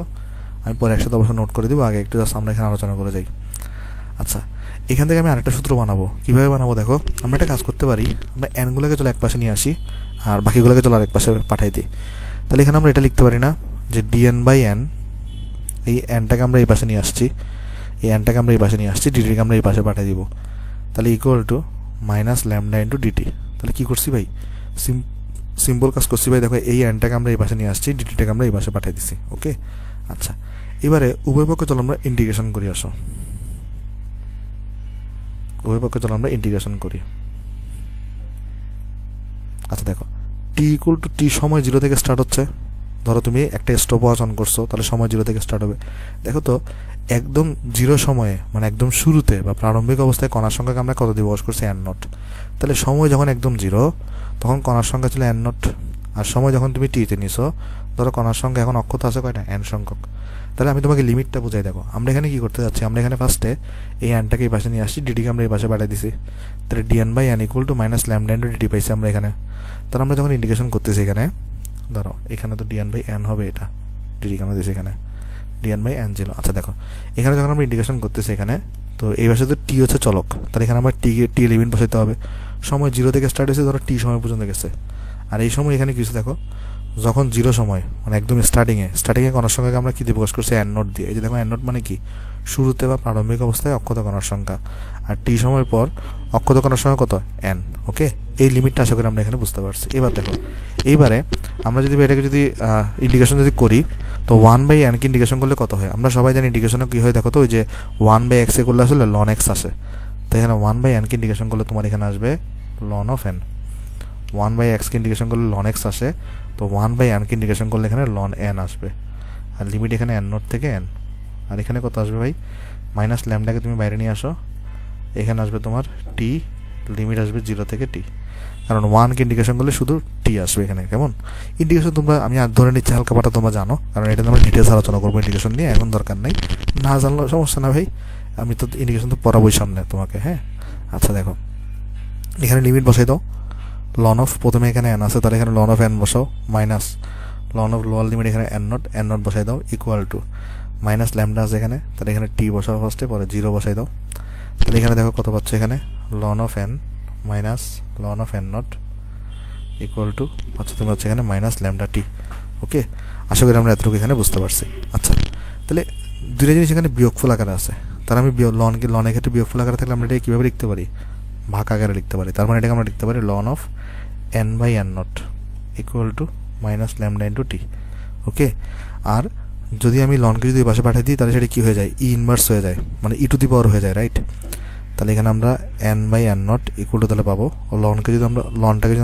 আমি পরে একসাথে অবশ্যই নোট করে দিব। আগে একটু জাস্ট আমরা এখানে আলোচনা করে যাই। আচ্ছা, এখান থেকে আমি আরেকটা সূত্র বানাবো। কীভাবে বানাবো দেখো, আমরা একটা কাজ করতে পারি, আমরা এনগুলোকে চলো এক পাশে নিয়ে আসি আর বাকিগুলোকে চলো আরেক পাশে পাঠাই দিই। তাহলে এখানে আমরা এটা লিখতে পারি না যে ডিএন বাই এন, এই এনটাকে আমরা এই পাশে নিয়ে আসছি, এই এনটাকে আমরা এই পাশে নিয়ে আসছি, ডিটিকে আমরা এই পাশে পাঠিয়ে দিব। তাহলে equal to minus lambda into d t. তাহলে কী করছি ভাই, সিম্পল কাজ করছি ভাই। দেখো এই এনটাকে আমরা এই পাশে নিয়ে আসছি, ডিটিটাকে আমরা এই পাশে পাঠিয়ে দিচ্ছি। ওকে, আচ্ছা, এবারে উভয় পক্ষে চলো আমরা ইন্টিগ্রেশন করি। আসো, উভয় পক্ষে চলো আমরা ইন্টিগ্রেশন করি। আচ্ছা দেখো, টি ইকুয়াল টু টি সময় 0 থেকে স্টার্ট হচ্ছে। ধরো তুমি একটা স্টপ ওয়াচ অন করছো, তাহলে সময় 0 থেকে স্টার্ট হবে। দেখো তো একদম 0 সময়ে, মানে একদম শুরুতে বা প্রারম্ভিক অবস্থায় কণার সংখ্যাকে আমরা কত দিয়ে বস করছি, এন নট। তাহলে সময় যখন একদম 0, তখন কণার সংখ্যা ছিল এন নট। আর সময় যখন তুমি টিতে নিছো, ধরো কণার সংখ্যা এখন অক্ষত আছে কয়টা, এন সংখ্যক। তাহলে আমি তোমাকে লিমিটটা বুঝাই। দেখো আমরা এখানে কি করতে যাচ্ছি, আমরা এখানে ফার্স্টে এই এনটাকে এই পাশে নিয়ে আসছি, ডিটিকে আমরা এই পাশে পাঠিয়ে দিছি। তাহলে d n by n equal to minus lambda into d t পাইছি আমরা এখানে। তাহলে আমরা যখন ইন্টিগ্রেশন করতেছি এখানে, ধরো এখানে তো ডিএন বাই এন হবে, এটা ডিটিকে আমরা দিয়েছি এখানে ডিএন বাই এন ছিল। আচ্ছা দেখো, এখানে যখন আমরা ইন্টিগ্রেশন করতেছি এখানে, তো এই পাশে তো টি হচ্ছে চলক, তাহলে এখানে আমরা টি লিমিট বসাইতে হবে। সময় 0 থেকে স্টার্ট হয়েছে, ধরো টি সময় পর্যন্ত গেছে। আর এই সময় এখানে কিছু দেখো, যখন 0 সময় মানে একদম স্টার্টিংয়ে কণার সংখ্যাকে আমরা কী দিয়ে প্রকাশ করছি, এন নোট দিয়ে। এই যে দেখো এন নোট মানে কি, শুরুতে বা প্রারম্ভিক অবস্থায় অক্ষত কণার সংখ্যা, আর টি সময় পর অক্ষত কণার সংখ্যা কত, এন। ওকে, এই লিমিটটা আশা করি আমরা এখানে বুঝতে পারছি। এবার দেখো, এইবারে আমরা যদি এটাকে যদি ইন্টিগ্রেশন যদি করি, তো 1/n কে ইন্টিগ্রেশন করলে কত হয়, আমরা সবাই জানি ইন্টিগ্রেশনে কী হয়। দেখো তো ওই যে 1/x এ করলে আসলে ln x আসে। তো এখানে 1/n কে ইন্টিগ্রেশন করলে তোমার এখানে আসবে ln of n। 1/x K integration করলে ln x আসে, তো 1/n কে ইন্টিগ্রেশন করলে এখানে ln n আসবে। আর লিমিট এখানে n নট থেকে n, আর এখানে কত আসবে ভাই, মাইনাস ল্যামডাকে তুমি বাইরে নিয়ে আসো, এখানে আসবে তোমার টি, লিমিট আসবে 0 থেকে টি। কারণ 1 কে ইন্টিগ্রেশন করলে শুধু টি আসবে এখানে। কেমন ইন্টিগ্রেশন তোমরা, আমি আর ধরে নিচ্ছি হালকা পাটা তোমরা জানো, কারণ এটা আমরা ডিটেলস আলোচনা করবো ইন্টিগ্রেশন নিয়ে, এখন দরকার নেই, না জানলেও সমস্যা না ভাই, আমি তো ইন্টিগ্রেশন তো পড়াবোই সামনে তোমাকে। হ্যাঁ, আচ্ছা দেখো এখানে লিমিট বসাই দাও, লন অফ প্রথমে এখানে এন আছে, তাহলে এখানে লন অফ এন বসাও, minus ln of lower limit এখানে এন নট বসাই দাও, ইকুয়াল টু মাইনাস ল্যামডা আছে এখানে, তাহলে এখানে টি বসাও ফার্স্টে, পরে 0 বসাই দাও। তাহলে এখানে দেখো কত পাচ্ছে, এখানে ln of n minus ln of n not equal to আচ্ছা তুমি হচ্ছে এখানে মাইনাস ল্যামডা টি। ওকে, আশা করি আমরা এতটুকু এখানে বুঝতে পারছি। আচ্ছা, তাহলে দুইটা জিনিস এখানে বিয়োগফল আকারে আছে, তার আমি লনের ক্ষেত্রে বিয়োগফল আকারে থাকলে আমরা এটা কীভাবে লিখতে পারি, ভাগ আকারে লিখতে পারি। তার মানে এটাকে আমরা লিখতে পারি ln of n by n not equal to minus lambda into t. Okay, আর যদি আমি লনকে যদি পাশে পাঠিয়ে দিই তাহলে সেটা কী হয়ে যায়, ই ইনভার্স হয়ে যায়, মানে ই টু দি পাওয়ার হয়ে যায়, রাইট। তাহলে এখানে আমরা n by n not equal to তাহলে পাবো, লনটাকে যদি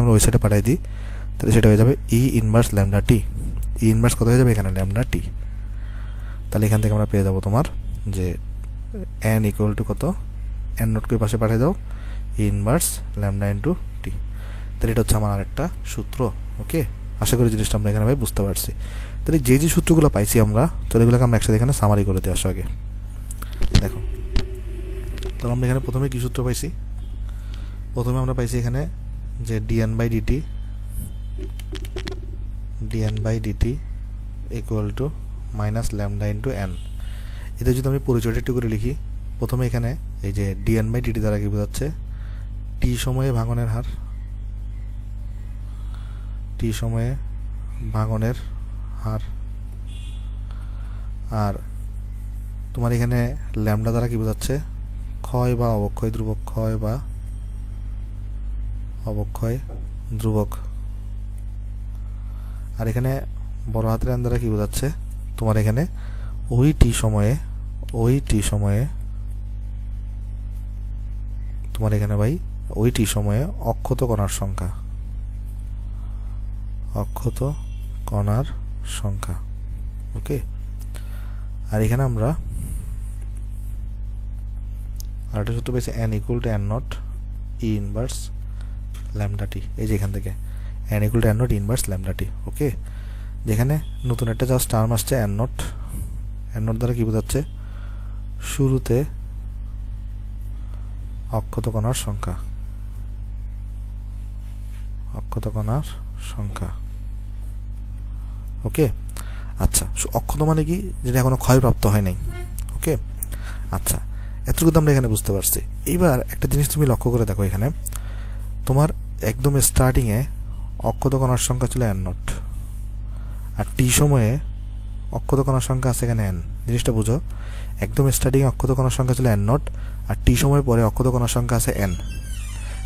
আমরা ওই সাইডে পাঠিয়ে দিই তাহলে সেটা হয়ে যাবে ই ইনভার্স ল্যামডা টি। ই ইনভার্স কত হয়ে যাবে এখানে, ল্যামডা টি। তাহলে এখান থেকে আমরা পেয়ে যাবো তোমার যে এন ইকুয়াল টু কত, এন নটকে পাশে পাঠিয়ে দাও ই ইনভার্স ল্যামডা ইন্টু টি। তাহলে এটা হচ্ছে আমার আরেকটা সূত্র। ওকে, আশা করি জিনিসটা আমরা এখানে বুঝতে পারছি। তাহলে যে সূত্রগুলো পাইছি আমরা, তাহলে এগুলোকে আমরা একসাথে এখানে সামারি করে দিয়ে আসো আগে। দেখো, তাহলে আমরা এখানে প্রথমে কী সূত্র পাইছি, প্রথমে আমরা পাইছি এখানে যে d n by d t equal to minus lambda into n. এটা যদি আমি পরিচয়টা একটু করে লিখি, প্রথমে এখানে এই যে ডিএন বাই ডিটি দ্বারা কি বোঝাচ্ছে, টি সময়ে ভাঙনের হার, টি সময়ে ভাঙনের হার, আর তোমার এখানে ল্যামডা দ্বারা কি বোঝাচ্ছে, ক্ষয় বা অবক্ষয় ধ্রুবক, ক্ষয় বা অবক্ষয় ধ্রুবক। আর এখানে বড় হাতের এন দ্বারা কি বোঝাচ্ছে, তোমার এখানে ওই টি সময়ে তোমার এখানে ভাই ওই টি সময়ে অক্ষত কণার সংখ্যা। ওকে, আর এখানে আমরা আরেকটা সূত্র পেয়েছি n equal to n naught e inverse lambda t. এই যে এখান থেকে n equal to n naught inverse lambda t. Okay, যেখানে নতুন একটা জাস্ট টার্ম আসছে এন নট দ্বারা কি বোঝাচ্ছে, শুরুতে অক্ষত কণার সংখ্যা। ওকে, আচ্ছা, অক্ষত মানে কি, যেটা এখনো ক্ষয়প্রাপ্ত হয় নাই। ওকে, আচ্ছা, এতটুকু তো আমরা এখানে বুঝতে পারছি। এইবার একটা জিনিস তুমি লক্ষ্য করে দেখো, এখানে তোমার একদম স্টার্টিংয়ে অক্ষত কণার সংখ্যা ছিল এন নট, আর টি সময়ে অক্ষত কণার সংখ্যা আছে এখানে এন। জিনিসটা বুঝো, একদম স্টার্টিংয়ে অক্ষত কণার সংখ্যা ছিল এন নট, আর টি সময় পরে অক্ষত কণার সংখ্যা আছে এন।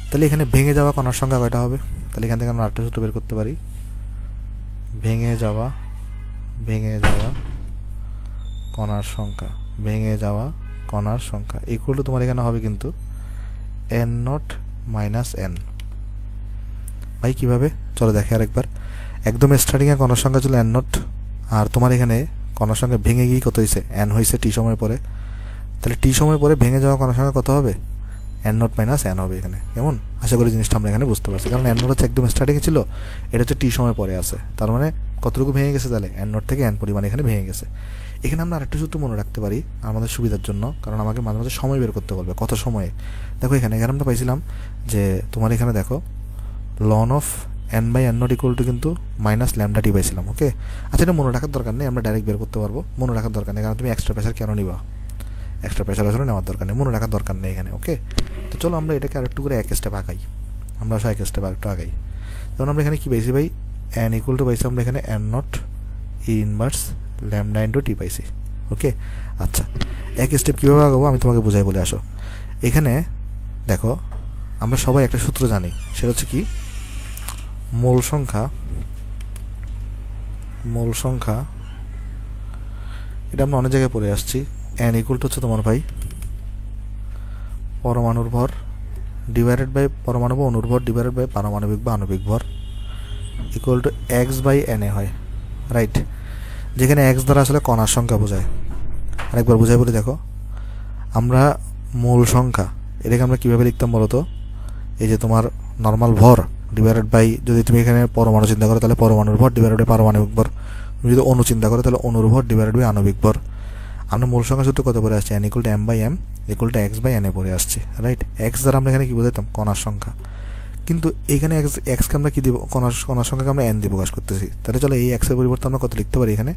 তাহলে এখানে ভেঙে যাওয়া কণার সংখ্যা কয়টা হবে, তাহলে এখান থেকে আমরা আরেকটা সূত্র বের করতে পারি, ভেঙে যাওয়া কণার সংখ্যা ইকুয়াল টু তোমার এখানে হবে কিন্তু এন নট মাইনাস এন। ভাই কীভাবে, চলো দেখে আরেকবার। একদম স্টার্টিংয়ে কণার সংখ্যা ছিল এন নট, আর তোমার এখানে কণার সংখ্যা ভেঙে গিয়ে কত হয়েছে, এন হয়েছে টি সময় পরে। তাহলে টি সময় পরে ভেঙে যাওয়া কণার সংখ্যা কত হবে, এন নট মাইনাস এন হবে এখানে। কেমন, আশা করি জিনিসটা আমরা এখানে বুঝতে পারছি, কারণ এন নট হচ্ছে একদম স্টার্টিংয়ে ছিল, এটা হচ্ছে টি সময় পরে আছে, তার মানে কতটুকু ভেঙে গেছে, তাহলে এন নট থেকে এন পরিমাণ এখানে ভেঙে গেছে। এখানে আমরা আরেকটা সূত্র মনে রাখতে পারি আমাদের সুবিধার জন্য, কারণ আমাকে মাঝে মাঝে সময় বের করতে বলবে, কত সময়ে। দেখো এখানে আমরা পাইছিলাম যে তোমার এখানে দেখো ln of n by n not equal to কিন্তু মাইনাস ল্যামডা টি পাইছিলাম। ওকে, আচ্ছা, এটা মনে রাখার দরকার নেই, আমরা ডাইরেক্ট বের করতে পারবো, মনে রাখার দরকার নেই, কারণ তুমি এক্সট্রা প্রেশার কেন নিবা, এক্সট্রা প্রেশার আসলে নেওয়ার দরকার নেই, মনে রাখার দরকার নেই এখানে। ওকে, তো চলো আমরা এটাকে আরেকটু করে এক স্টেপ আগাই, আমরা আসলে এক স্টেপ আরেকটু আগাই। তখন আমরা এখানে কী পাইছি ভাই, এন ইকুয়াল টু পাইছি আমরা এখানে n naught e inverse lambda into t পাইছি। ওকে, আচ্ছা, এক স্টেপ কীভাবে আগাবো আমি তোমাকে বোঝাই বলে আসো। এখানে দেখো আমরা সবাই একটা সূত্র জানি, সেটা হচ্ছে কি, মোল সংখ্যা এটা আমরা অনেক জায়গায় পড়ে আসছি। এন ইকুয়াল টু হচ্ছে তোমার ভাই পরমাণুর ভর ডিভাইডেড বাই পরমাণু বা অণুর ভর ডিভাইডেড বাই পারমাণবিক বা আণবিক ভর equal to x by n a হয়, রাইট। যেখানে এক্স দ্বারা আসলে কণার সংখ্যা বোঝায়। আরেকবার বোঝাই বলে দেখো, আমরা মূল সংখ্যা এটাকে আমরা কীভাবে লিখতাম বলো তো, এই যে তোমার নর্মাল ভর ডিভাইডেড বাই, যদি তুমি এখানে পরমাণু চিন্তা করো তাহলে পরমাণুর ভর ডিভাইডেড বাই পারমাণবিক ভর, তুমি যদি অণু চিন্তা করো তাহলে অণুর ভর ডিভাইডেড বাই আণবিক ভর। আমরা মূল সংখ্যা সূত্র কত পড়ে আসছি, n equal to m by m equal to x by n a পড়ে আসছি, রাইট। এক্স দ্বারা আমরা এখানে কী বোঝাইতাম, কণার সংখ্যা, কিন্তু এখানে এক্সকে আমরা কী দিব, কণার সংখ্যাকে আমরা এন দিয়ে প্রকাশ করতেছি। তাহলে চলো এই এক্সের পরিবর্তে আমরা কত লিখতে পারি, এখানে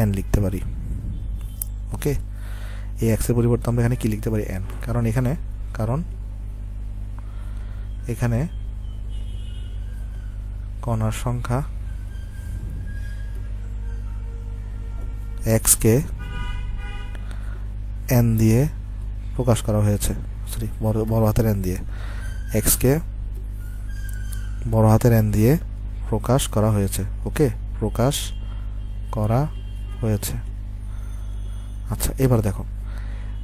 এন লিখতে পারি। ওকে, এই এক্সের পরিবর্তে আমরা এখানে কী লিখতে পারি, এন। কারণ এখানে কণার সংখ্যা এক্সকে এন দিয়ে প্রকাশ করা হয়েছে, সরি বড় হাতের এন দিয়ে, এক্সকে বড় হাতের এন দিয়ে প্রকাশ করা হয়েছে। ওকে, প্রকাশ করা হয়েছে। আচ্ছা, এবার দেখো,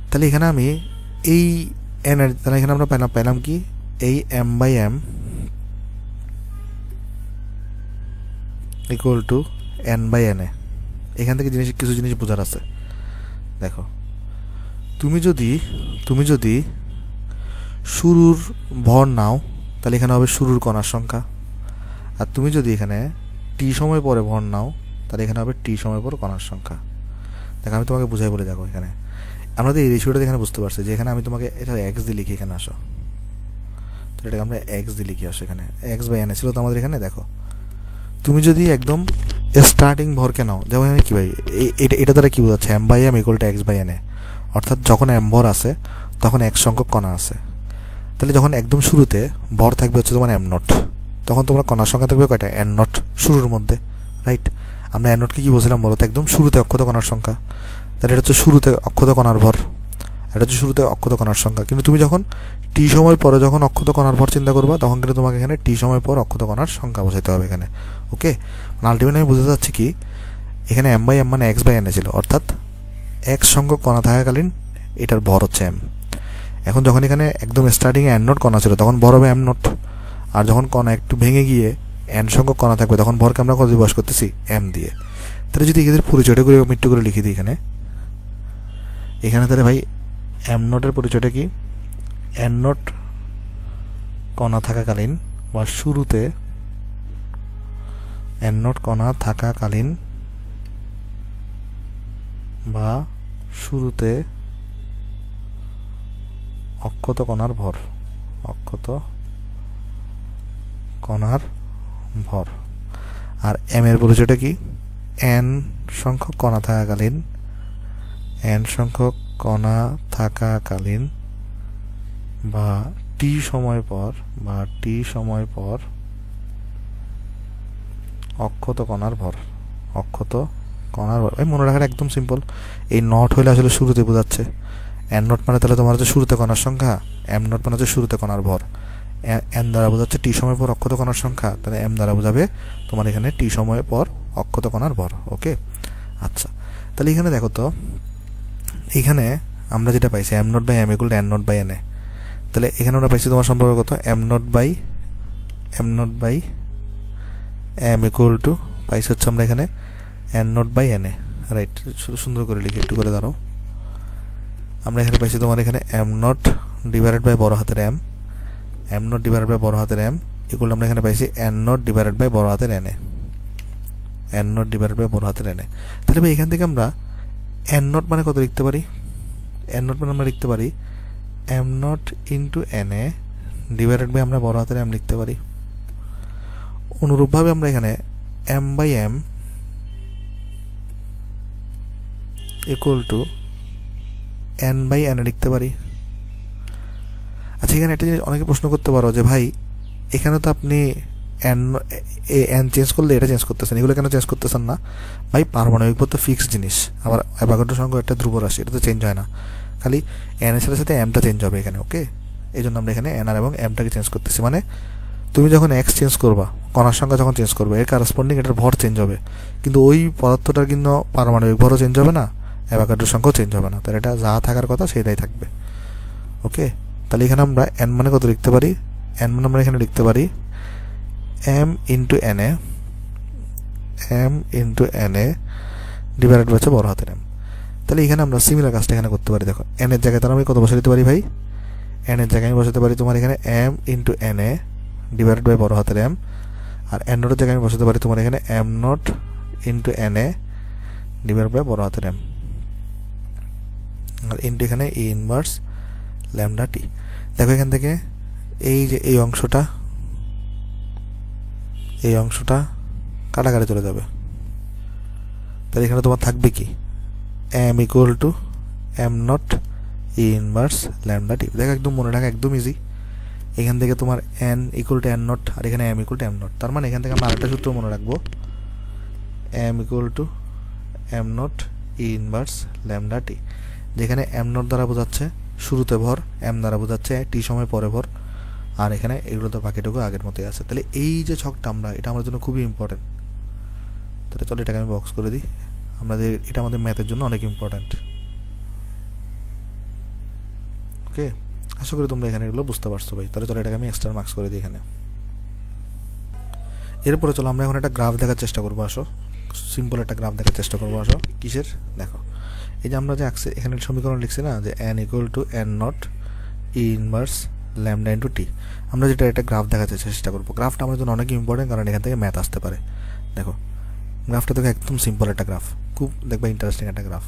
তাহলে এখানে আমি এই এন এর, তাহলে এখানে আমরা পেলাম কি, এই m by m equal to n by n a. এখান থেকে কিছু জিনিস বোঝার আছে। দেখো, তুমি যদি শুরুর ভর নাও, তাহলে এখানে হবে শুরুর কণার সংখ্যা। আর তুমি যদি এখানে টি সময় পরে ভর নাও, তাহলে এখানে হবে টি সময় পর কণার সংখ্যা। দেখো, আমি তোমাকে বুঝাই বলে দেখো, এখানে আমরা তো এই রেশিওটা এখানে বুঝতে পারছি যে এখানে আমি তোমাকে এটা এক্স দিয়ে লিখি, এখানে আসো, তাহলে এটাকে আমরা এক্স দিয়ে লিখি, আসো এখানে এক্স বাই এন ছিল তো আমাদের এখানে। দেখো, তুমি যদি একদম স্টার্টিং ভরকে নাও, যেমন এখানে কী ভাই, এটা দ্বারা কী বোঝাচ্ছে, m by m equal to x by n a, অর্থাৎ যখন এম ভর আছে তখন এক সংখ্যক কণা আছে। তাহলে যখন একদম শুরুতে ভর থাকবে হচ্ছে তোমার এম নট, তখন তোমার কণার সংখ্যা থাকবে কয়টা, এন নট, শুরুর মধ্যে, রাইট। আমরা এন নটকে কী বলছিলাম বলো তো, একদম শুরুতে অক্ষত কণার সংখ্যা। তাহলে এটা হচ্ছে শুরুতে অক্ষত কণার ভর, এটা হচ্ছে শুরুতে অক্ষত কণার সংখ্যা। কিন্তু তুমি যখন টি সময় পরে যখন অক্ষত কণার ভর চিন্তা করবা, তখন কিন্তু তোমাকে এখানে টি সময় পর অক্ষত কণার সংখ্যা বোঝাতে হবে এখানে। ওকে, আলটিমেটলি আমি বুঝতে চাচ্ছি কি, এখানে এম বাই এম মানে এক্স বাই এন ছিল, অর্থাৎ এক্স সংখ্যক কণা থাকাকালীন এটার ভর হচ্ছে এম। এখন যখন এখানে একদম স্টার্টিংয়ে এন নট কণা ছিল, তখন ভর হবে এম নট। আর যখন কণা একটু ভেঙে গিয়ে এন সংখ্যক কণা থাকবে, তখন ভরকে আমরা কত দিয়ে প্রকাশ করতেছি, এম দিয়ে। তাহলে যদি এদের পরিচয়টা করে মৃত্যু করে লিখে দিই এখানে তাহলে ভাই এম নটের পরিচয়টা কি, এন নট কণা থাকাকালীন বা শুরুতে এন নট কণা থাকাকালীন বা শুরুতে অক্ষত কণার ভর, অক্ষত কণার ভর। আর এম এর পরিচয়টা কি, এন সংখ্যক কণা থাকাকালীন, এন সংখ্যক কণা থাকাকালীন বা টি সময় পর অক্ষত কণার ভর, অক্ষত কণার ভর। এই মনে রাখার একদম সিম্পল, এই নট হইলে আসলে শুরুতে বোঝাচ্ছে, এন নট মানে তাহলে তোমার হচ্ছে শুরুতে কণার সংখ্যা, এম নট মানে হচ্ছে শুরুতে কণার ভর, এন দ্বারা বোঝাচ্ছে টি সময় পর অক্ষত কণার সংখ্যা, তাহলে এম দ্বারা বোঝাবে তোমার এখানে টি সময় পর অক্ষত কণার ভর। ওকে, আচ্ছা, তাহলে এখানে দেখো তো, এখানে আমরা যেটা পাইছি m not by m equal to n not by n a. তাহলে এখানে আমরা পাইছি তোমার সম্পর্ক কত, m not by m equal to পাইছি হচ্ছে আমরা এখানে n not by n a, right. সুন্দর করে লিখি, একটু করে দাঁড়াও। আমরা এখানে পাইছি তোমার এখানে এম নট ডিভাইডেড বাই বড় হাতের এম নট ডিভাইডেড বাই বড় হাতের এম ইকুয়াল আমরা এখানে পাইছি এন নট ডিভাইডেড বাই বড় হাতের n a, n not divided by বড় হাতের এন এ। তাহলে ভাই এখান থেকে আমরা এন নট মানে কত লিখতে পারি, এন নট মানে আমরা লিখতে পারি m not into n a divided by আমরা বড় হাতের এম লিখতে পারি। অনুরূপভাবে আমরা এখানে m by m equal to n by n লিখতে পারি। আচ্ছা, এখানে একটা জিনিস অনেকে প্রশ্ন করতে পারো যে ভাই এখানে তো আপনি এন চেঞ্জ করলে এটা চেঞ্জ করতেছেন, এগুলো কেন চেঞ্জ করতেছেন না? ভাই পারমাণবিক ভর তো ফিক্সড জিনিস, আবার অ্যাভোগাড্রো সংখ্যা একটা ধ্রুব রাশি, এটা তো চেঞ্জ হয় না, খালি এন এর সাথে সাথে এমটা চেঞ্জ হবে এখানে। ওকে, এই জন্য আমরা এখানে এন আর এবং এমটাকে চেঞ্জ করতেছি। মানে তুমি যখন এক্স চেঞ্জ করবা, কণার সংখ্যা যখন চেঞ্জ করবে, এর কারেসপন্ডিং এটার ভর চেঞ্জ হবে, কিন্তু ওই পদার্থটার কিন্তু পারমাণবিক ভরও চেঞ্জ হবে না, অ্যাভোগাড্রো সংখ্যাও চেঞ্জ হবে না। তাহলে এটা যা থাকার কথা সেটাই থাকবে। ওকে, তাহলে এখানে আমরা এন মানে কত লিখতে পারি, এন মানে আমরা এখানে লিখতে পারি m into n a divided হচ্ছে বড় হাতের এম। তাহলে এখানে আমরা সিমিলার কাজটা এখানে করতে পারি। দেখো, এন এর জায়গায় তাহলে আমি কত বসে দিতে পারি ভাই, এন এর জায়গায় আমি বসাতে পারি তোমার এখানে m into n a divided by বড় হাতের এম, আর এন নটের জায়গায় আমি বসাতে পারি তোমার এখানে m not into n a divided by বড় হাতের এম, আর ইন্টু এখানে ই ইনভার্স ল্যামডা টি। দেখো এখান থেকে এই যে এই অংশটা এই অংশটা কাটাকাটি চলে যাবে। তাহলে এখানে তোমার থাকবে কি m equal to m naught e inverse lambda t. দেখো একদম মনে রাখা একদম ইজি। এখান থেকে তোমার n equal to n naught আর এখানে m equal to m naught. তার মানে এখান থেকে আমরা আরেকটা সূত্র মনে রাখবো, m equal to m naught e inverse lambda t, যেখানে m নট দ্বারা বোঝাচ্ছে শুরুতে ভর, m দ্বারা বোঝাচ্ছে t সময় পরে ভর, আর এখানে এগুলো তো বাকিটুকু আগের মতোই আছে। তাহলে এই যে ছকটা এটা আমার জন্য খুবই ইম্পর্টেন্ট। তাহলে চলো এটাকে আমি বক্স করে দিই, এটা আমাদের ম্যাথের জন্য অনেক ইম্পর্টেন্ট। ওকে, আশা করি তোমরা এখানে এগুলো বুঝতে পারছো ভাই। তাহলে চলো এটাকে আমি এক্সট্রা মার্কস করে দিই এখানে। এরপরে চলো আমরা এখন একটা গ্রাফ দেখার চেষ্টা করবো। আসো সিম্পল একটা গ্রাফ দেখার চেষ্টা করবো। আসো কিসের, দেখো এই যে আমরা যে এখানে সমীকরণ লিখছি না, যে n equal to n naught e inverse lambda into t, আমরা যেটা একটা গ্রাফ দেখাতে চেষ্টা করবো। গ্রাফটা আমাদের জন্য অনেক ইম্পর্টেন্ট, কারণ এখান থেকে ম্যাথ আসতে পারে। দেখো গ্রাফটা দেখো একদম সিম্পল একটা গ্রাফ, খুব দেখবে ইন্টারেস্টিং একটা গ্রাফ।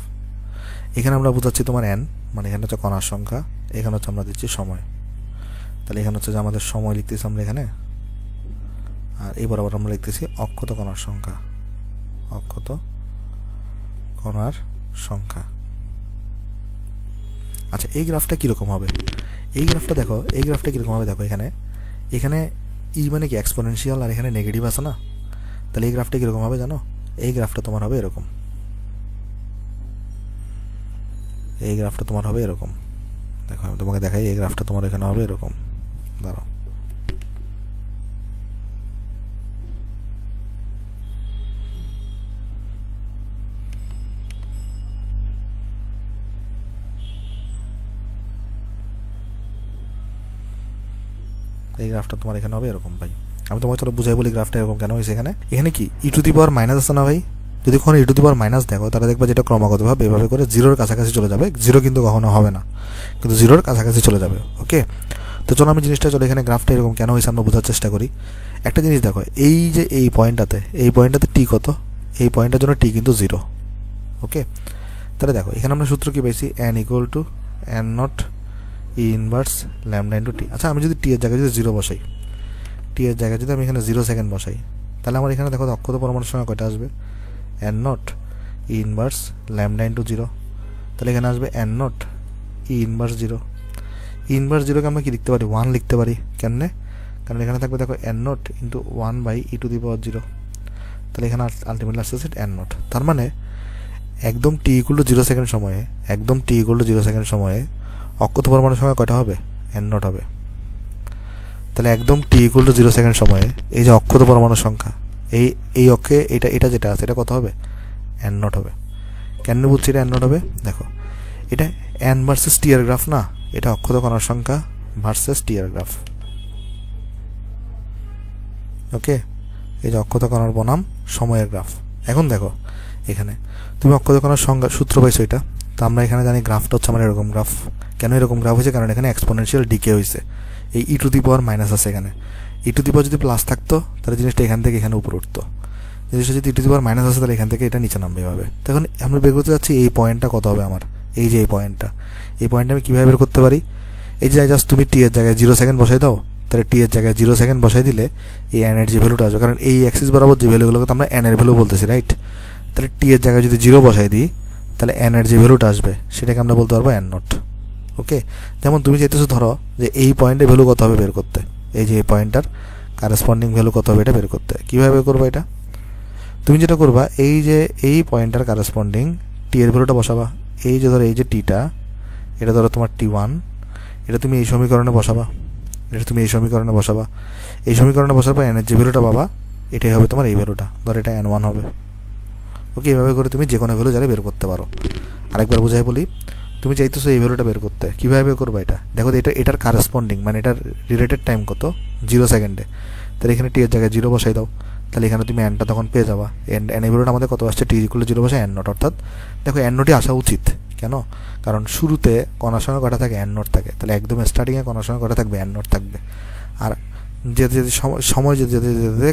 এখানে আমরা বোঝাচ্ছি তোমার n, মানে এখানে হচ্ছে কণার সংখ্যা, এখানে হচ্ছে আমরা দিচ্ছি সময়। তাহলে এখানে হচ্ছে যে আমাদের সময় লিখতেছি আমরা এখানে, আর এই বরাবর আমরা লিখতেছি অক্ষত কণার সংখ্যা, অক্ষত কণার সংখ্যা। আচ্ছা এই গ্রাফটা কীরকম হবে, এই গ্রাফটা দেখো, এই গ্রাফটা কীরকম হবে দেখো, এখানে এখানে ই মানে কি এক্সপোনেনশিয়াল আর এখানে নেগেটিভ আছে না। তাহলে এই গ্রাফটা কীরকম হবে জানো, এই গ্রাফটা তোমার হবে এরকম, এই গ্রাফটা তোমার হবে এরকম। দেখো আমি তোমাকে দেখাই, এই গ্রাফটা তোমার এখানে হবে এরকম। দাঁড়াও, এই গ্রাফটা তোমার এখানে হবে এরকম ভাই। আমি তোমাকে চলো বুঝাই বলি গ্রাফটা এরকম কেন হয়েছে। এখানে কি ই টু দি পাওয়ার মাইনাস আছে না ভাই, যদি কখনো ই টু দি পাওয়ার মাইনাস দেখো তাহলে দেখবা যেটা ক্রমাগতভাবে এভাবে করে জিরোর কাছাকাছি চলে যাবে। জিরো কিন্তু কখনো হবে না, কিন্তু জিরোর কাছাকাছি চলে যাবে। ওকে, তো চলো আমি জিনিসটা চলো এখানে গ্রাফটা এরকম কেন হয়েছে আমরা বোঝার চেষ্টা করি। একটা জিনিস দেখো, এই যে এই পয়েন্টটাতে টি কত, এই পয়েন্টের জন্য টি কিন্তু জিরো। ওকে, তাহলে দেখো এখানে আমরা সূত্র কি পাইছি, n equal to n naught e inverse lambda into t. আচ্ছা আমি যদি টি এর জায়গায় যদি জিরো বসাই, টি এর জায়গায় যদি আমি এখানে 0 সেকেন্ড বসাই, তাহলে আমার এখানে দেখো অক্ষত পরমাণুর সংখ্যা কয়টা আসবে, n naught e inverse lambda into 0। তাহলে এখানে আসবে n naught e inverse 0। E inverse 0কে আমরা কি লিখতে পারি, 1 লিখতে পারি। কেমনে, কারণ এখানে থাকবে দেখো n naught into 1 by e to the power 0। তাহলে এখানে আলটিমেটলি আসছে n নট। তার মানে একদম টি ইকুয়াল টু 0 সেকেন্ড সময়ে, একদম টি ইকুয়াল টু 0 সেকেন্ড সময়ে অক্ষত পরমাণুর সংখ্যা কয়টা হবে, n নট হবে। তাহলে একদম টি ইকুয়াল টু 0 সেকেন্ড সময়ে এই যে অক্ষত পরমাণুর সংখ্যা, এই অক্ষে এটা যেটা আছে এটা কত হবে, n নট হবে। কেন বলছি এটা n নট হবে, দেখো এটা n ভার্সেস টি এর গ্রাফ না, এটা অক্ষত কণার সংখ্যা ভার্সেস টি এর গ্রাফ। ওকে, এই যে অক্ষত কণার বনাম সময়ের গ্রাফ। এখন দেখো এখানে তুমি অক্ষত কণার সংখ্যা সূত্র পাইছো এটা, তো আমরা এখানে জানি গ্রাফটা হচ্ছে আমার এরকম গ্রাফ। কেন এরকম গ্রাফ হয়েছে, কারণ এখানে এক্সপোনেনশিয়াল ডিকে হয়েছে। এই ই টু দি পাওয়ার মাইনাস আছে, এখানে ই টু দি পাওয়ার যদি প্লাস থাকতো তাহলে জিনিসটা এখান থেকে এখানে উপরে উঠতো, জিনিসটা যদি ই টু দি পাওয়ার মাইনাস আছে তাহলে এখান থেকে এটা নিচে নামবে এভাবে। তখন আমরা বের করতে যাচ্ছি এই পয়েন্টটা কত হবে আমার, এই যে এই পয়েন্টটা আমি কীভাবে বের করতে পারি, এই যে জাস্ট তুমি টি এর জায়গায় 0 সেকেন্ড বসাই দাও, তাহলে টি এর জায়গায় 0 সেকেন্ড বসাই দিলে এই n এর যে ভ্যালুটা আসবে, কারণ এই অ্যাক্সিস বরাবর যে ভ্যালুগুলোকে আমরা n এর ভ্যালু বলতেছি, রাইট। তাহলে টি এর জায়গায় যদি 0 বসাই দিই তাহলে n এর যে ভ্যালুটা আসবে সেটাকে আমরা বলতে পারবো n নট। ওকে, যেমন তুমি চাইতেছো ধরো যে এই পয়েন্টের ভ্যালু কত হবে বের করতে, এই যে এই পয়েন্টটার কারেসপন্ডিং ভ্যালু কত হবে এটা বের করতে, কীভাবে করবো এটা, তুমি যেটা করবা এই যে এই পয়েন্টটার কারেসপন্ডিং টি এর ভ্যালুটা বসাবা। এই যে ধরো এই যে টিটা, এটা ধরো তোমার T1, এটা তুমি এই সমীকরণে বসাবা, এই সমীকরণে বসার পর n এর যে ভ্যালুটা পাবা এটাই হবে তোমার এই ভ্যালুটা, ধর এটা n1 হবে। ওকে, এভাবে করে তুমি যে কোনো ভ্যালু যারা বের করতে পারো। আরেকবার বোঝাই বলি, তুমি চাইতেছো এই ভ্যালুটা বের করতে, কীভাবে বের করবা এটা, দেখো এটার কারেসপন্ডিং মানে এটার রিলেটেড টাইম কত, 0 সেকেন্ডে। তাহলে এখানে টি এর জায়গায় 0 বসাই দাও, তাহলে এখানে তুমি nটা তখন পেয়ে যাবা। n এই ভ্যালুটা আমাদের কত আসছে, টি ইকুয়াল টু 0 বসে n নট, অর্থাৎ দেখো n নটই আসা উচিত। কেন, কারণ শুরুতে কণার সঙ্গে কটা থাকে, n নট থাকে। তাহলে একদম স্টার্টিংয়ে কণার সঙ্গে কটা থাকবে, n নট থাকবে। আর যেতে সময় যেতে যেতে যেতে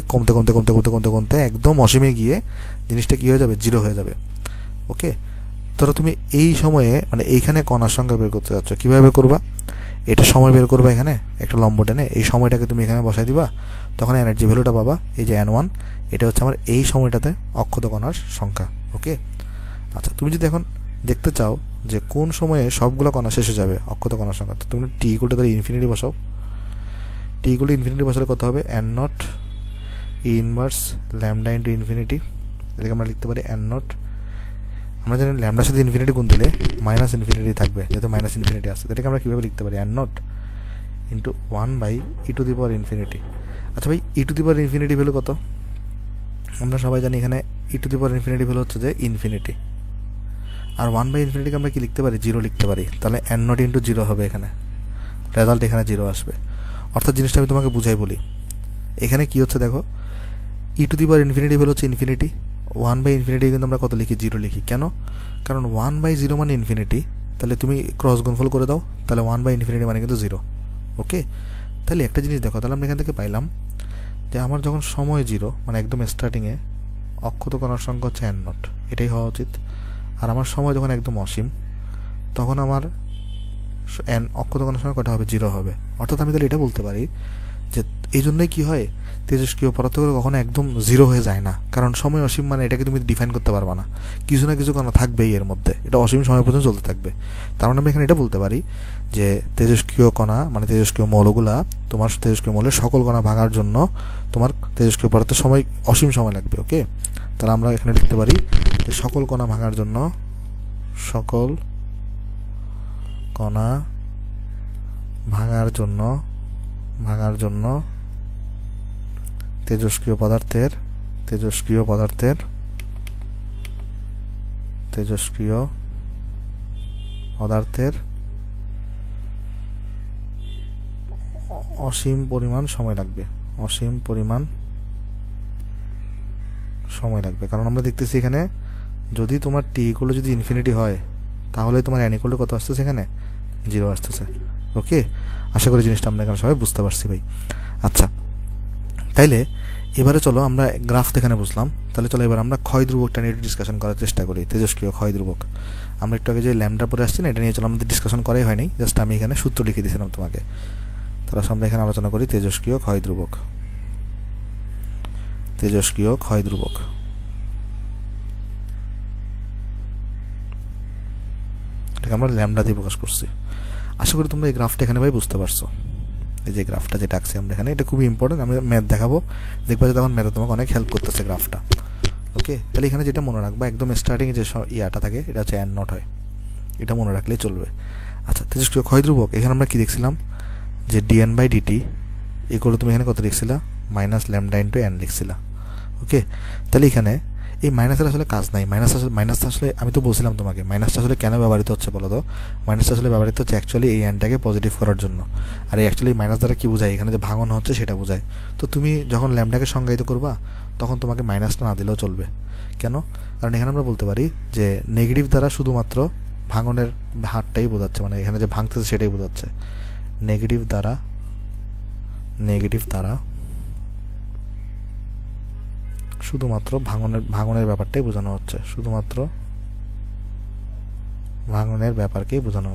কমতে একদম অসীমে গিয়ে জিনিসটা কী হয়ে যাবে, 0 হয়ে যাবে। ওকে, ধরো তুমি এই সময়ে মানে এইখানে কণার সংখ্যা বের করতে যাচ্ছ, কীভাবে করবা, এটা সময় বের করবে এখানে একটা লম্ব টেনে, এই সময়টাকে তুমি এখানে বসাই দিবা, তখন এনার্জি ভ্যালুটা পাবা এই যে n1, এটা হচ্ছে আমার এই সময়টাতে অক্ষত কণার সংখ্যা। ওকে, আচ্ছা তুমি যদি এখন দেখতে চাও যে কোন সময়ে সবগুলো কণা শেষ হয়ে যাবে অক্ষত কণার সংখ্যা, তো তুমি টি ইকুয়াল টু ইনফিনিটি বসাও। টি ইকুয়াল টু ইনফিনিটি বসালে কত হবে, n not inverse lambda into infinity, এটাকে আমরা লিখতে পারি n নট, আমরা জানি ল্যামডার সাথে ইনফিনিটি গুণ দিলে মাইনাস ইনফিনিটি থাকবে, যেহেতু মাইনাস ইনফিনিটি আছে, এটাকে আমরা কীভাবে লিখতে পারি, n নট ইন্টু 1/e⁻∞। আচ্ছা ভাই e⁻∞ ভ্যালু কত, আমরা সবাই জানি এখানে e⁻∞ ভ্যালু হচ্ছে যে ইনফিনিটি, আর 1/∞ আমরা কি লিখতে পারি, 0 লিখতে পারি, তাহলে n নট ইন্টু 0 হবে, এখানে রেজাল্ট এখানে 0 আসবে। অর্থাৎ জিনিসটা আমি তোমাকে বুঝাই বলি, এখানে কি হচ্ছে দেখো, e⁻∞ ভ্যালু হচ্ছে ইনফিনিটি, 1/∞ কিন্তু আমরা কত লিখি, 0 লিখি, কেন, কারণ 1/0 মানে ইনফিনিটি, তাহলে তুমি ক্রস গুণফল করে দাও, তাহলে 1/∞ মানে কিন্তু 0। ওকে, তাহলে একটা জিনিস দেখো, তাহলে আমরা এখান থেকে পাইলাম যে আমার যখন সময় 0 মানে একদম স্টার্টিংয়ে অক্ষত কণার সংখ্যা হচ্ছে n নট, এটাই হওয়া উচিত, আর আমার সময় যখন একদম অসীম তখন আমার অক্ষত কণার সংখ্যা কটা হবে, 0 হবে। অর্থাৎ আমি তাহলে এটা বলতে পারি যে এই জন্যই কী হয়, তেজস্ক্রিয় পদার্থগুলো কখনো একদম 0 হয়ে যায় না, কারণ সময় অসীম মানে এটাকে তুমি ডিফাইন করতে পারবা না, কিছু না কিছু কণা থাকবেই এর মধ্যে, এটা অসীম সময় পর্যন্ত চলতে থাকবে। তার মানে আমি এখানে এটা বলতে পারি যে তেজস্ক্রিয় কণা মানে তেজস্ক্রিয় মৌলগুলা, তোমার তেজস্ক্রিয় মৌলের সকল কণা ভাঙার জন্য তোমার তেজস্ক্রিয় পদার্থের সময় অসীম সময় লাগবে। ওকে, তাহলে আমরা এখানে লিখতে পারি যে সকল কণা ভাঙার জন্য তেজস্ক্রিয় পদার্থের অসীম পরিমাণ সময় লাগবে, কারণ আমরা দেখতেছি এখানে যদি তোমার টি ইকুয়াল যদি ইনফিনিটি হয় তাহলে তোমার n ইকুয়াল কত আসতেছে, এখানে 0 আসতেছে। ওকে, আশা করি জিনিসটা আমরা এখানে সবাই বুঝতে পারছি ভাই। আচ্ছা, তাইলে এবারে চলো আমরা গ্রাফ এখানে বুঝলাম, তাহলে চলো এবার আমরা ক্ষয় ধ্রুবকটা নিয়ে একটু ডিসকাশন করার চেষ্টা করি, তেজস্ক্রিয় ক্ষয় ধ্রুবক। আমরা একটু আগে যে ল্যামডা পরে আসছি না, এটা নিয়ে চলো আমাদের ডিসকাশন করাই হয়নি, জাস্ট আমি এখানে সূত্র লিখে দিয়েছিলাম তোমাকে। তাহলে আমরা এখানে আলোচনা করি তেজস্ক্রিয় ক্ষয় ধ্রুবক। এটাকে আমরা ল্যামডা দিয়ে প্রকাশ করছি। আশা করি তোমরা এই গ্রাফটা এখানে ভাই বুঝতে পারছো। এই যে গ্রাফটা যেটা আঁকছি আমরা এখানে, এটা খুবই ইম্পর্টেন্ট, আমি ম্যাথ দেখাবো, দেখবা যে তখন ম্যাথে তোমাকে অনেক হেল্প করতেছে গ্রাফটা। ওকে, তাহলে এখানে যেটা মনে রাখবা, একদম স্টার্টিংয়ে যে ইয়াটা থাকে এটা হচ্ছে n নট হয়, এটা মনে রাখলেই চলবে। আচ্ছা, তেজস্ক্রিয় ক্ষয় ধ্রুবক, এখানে আমরা কি দেখছিলাম যে dn/dt এগুলো তুমি এখানে কত লিখছিলা, মাইনাস ল্যামডা ইন্টু n লিখছিলা। ওকে, তাহলে এখানে এই মাইনাসের আসলে কাজ নাই, মাইনাসটা আসলে আমি তো বলছিলাম তোমাকে মাইনাসটা আসলে কেন ব্যবহৃত হচ্ছে বলো তো, মাইনাসটা আসলে ব্যবহৃত হচ্ছে অ্যাকচুয়ালি এই এনটাকে পজিটিভ করার জন্য, আর এই অ্যাকচুয়ালি মাইনাস দ্বারা কি বোঝায়, এখানে যে ভাঙন হচ্ছে সেটা বোঝায়। তো তুমি যখন ল্যামডাকে সংজ্ঞায়িত করবা তখন তোমাকে মাইনাসটা না দিলেও চলবে, কেন, কারণ এখানে আমরা বলতে পারি যে নেগেটিভ দ্বারা শুধুমাত্র ভাঙনের হারটাই বোঝাচ্ছে, মানে এখানে যে ভাঙতেছে সেটাই বোঝাচ্ছে, নেগেটিভ দ্বারা শুধুমাত্র ভাঙনের ব্যাপারটাই বোঝানো হচ্ছে, শুধুমাত্র ভাঙনের ব্যাপারকেই বোঝানো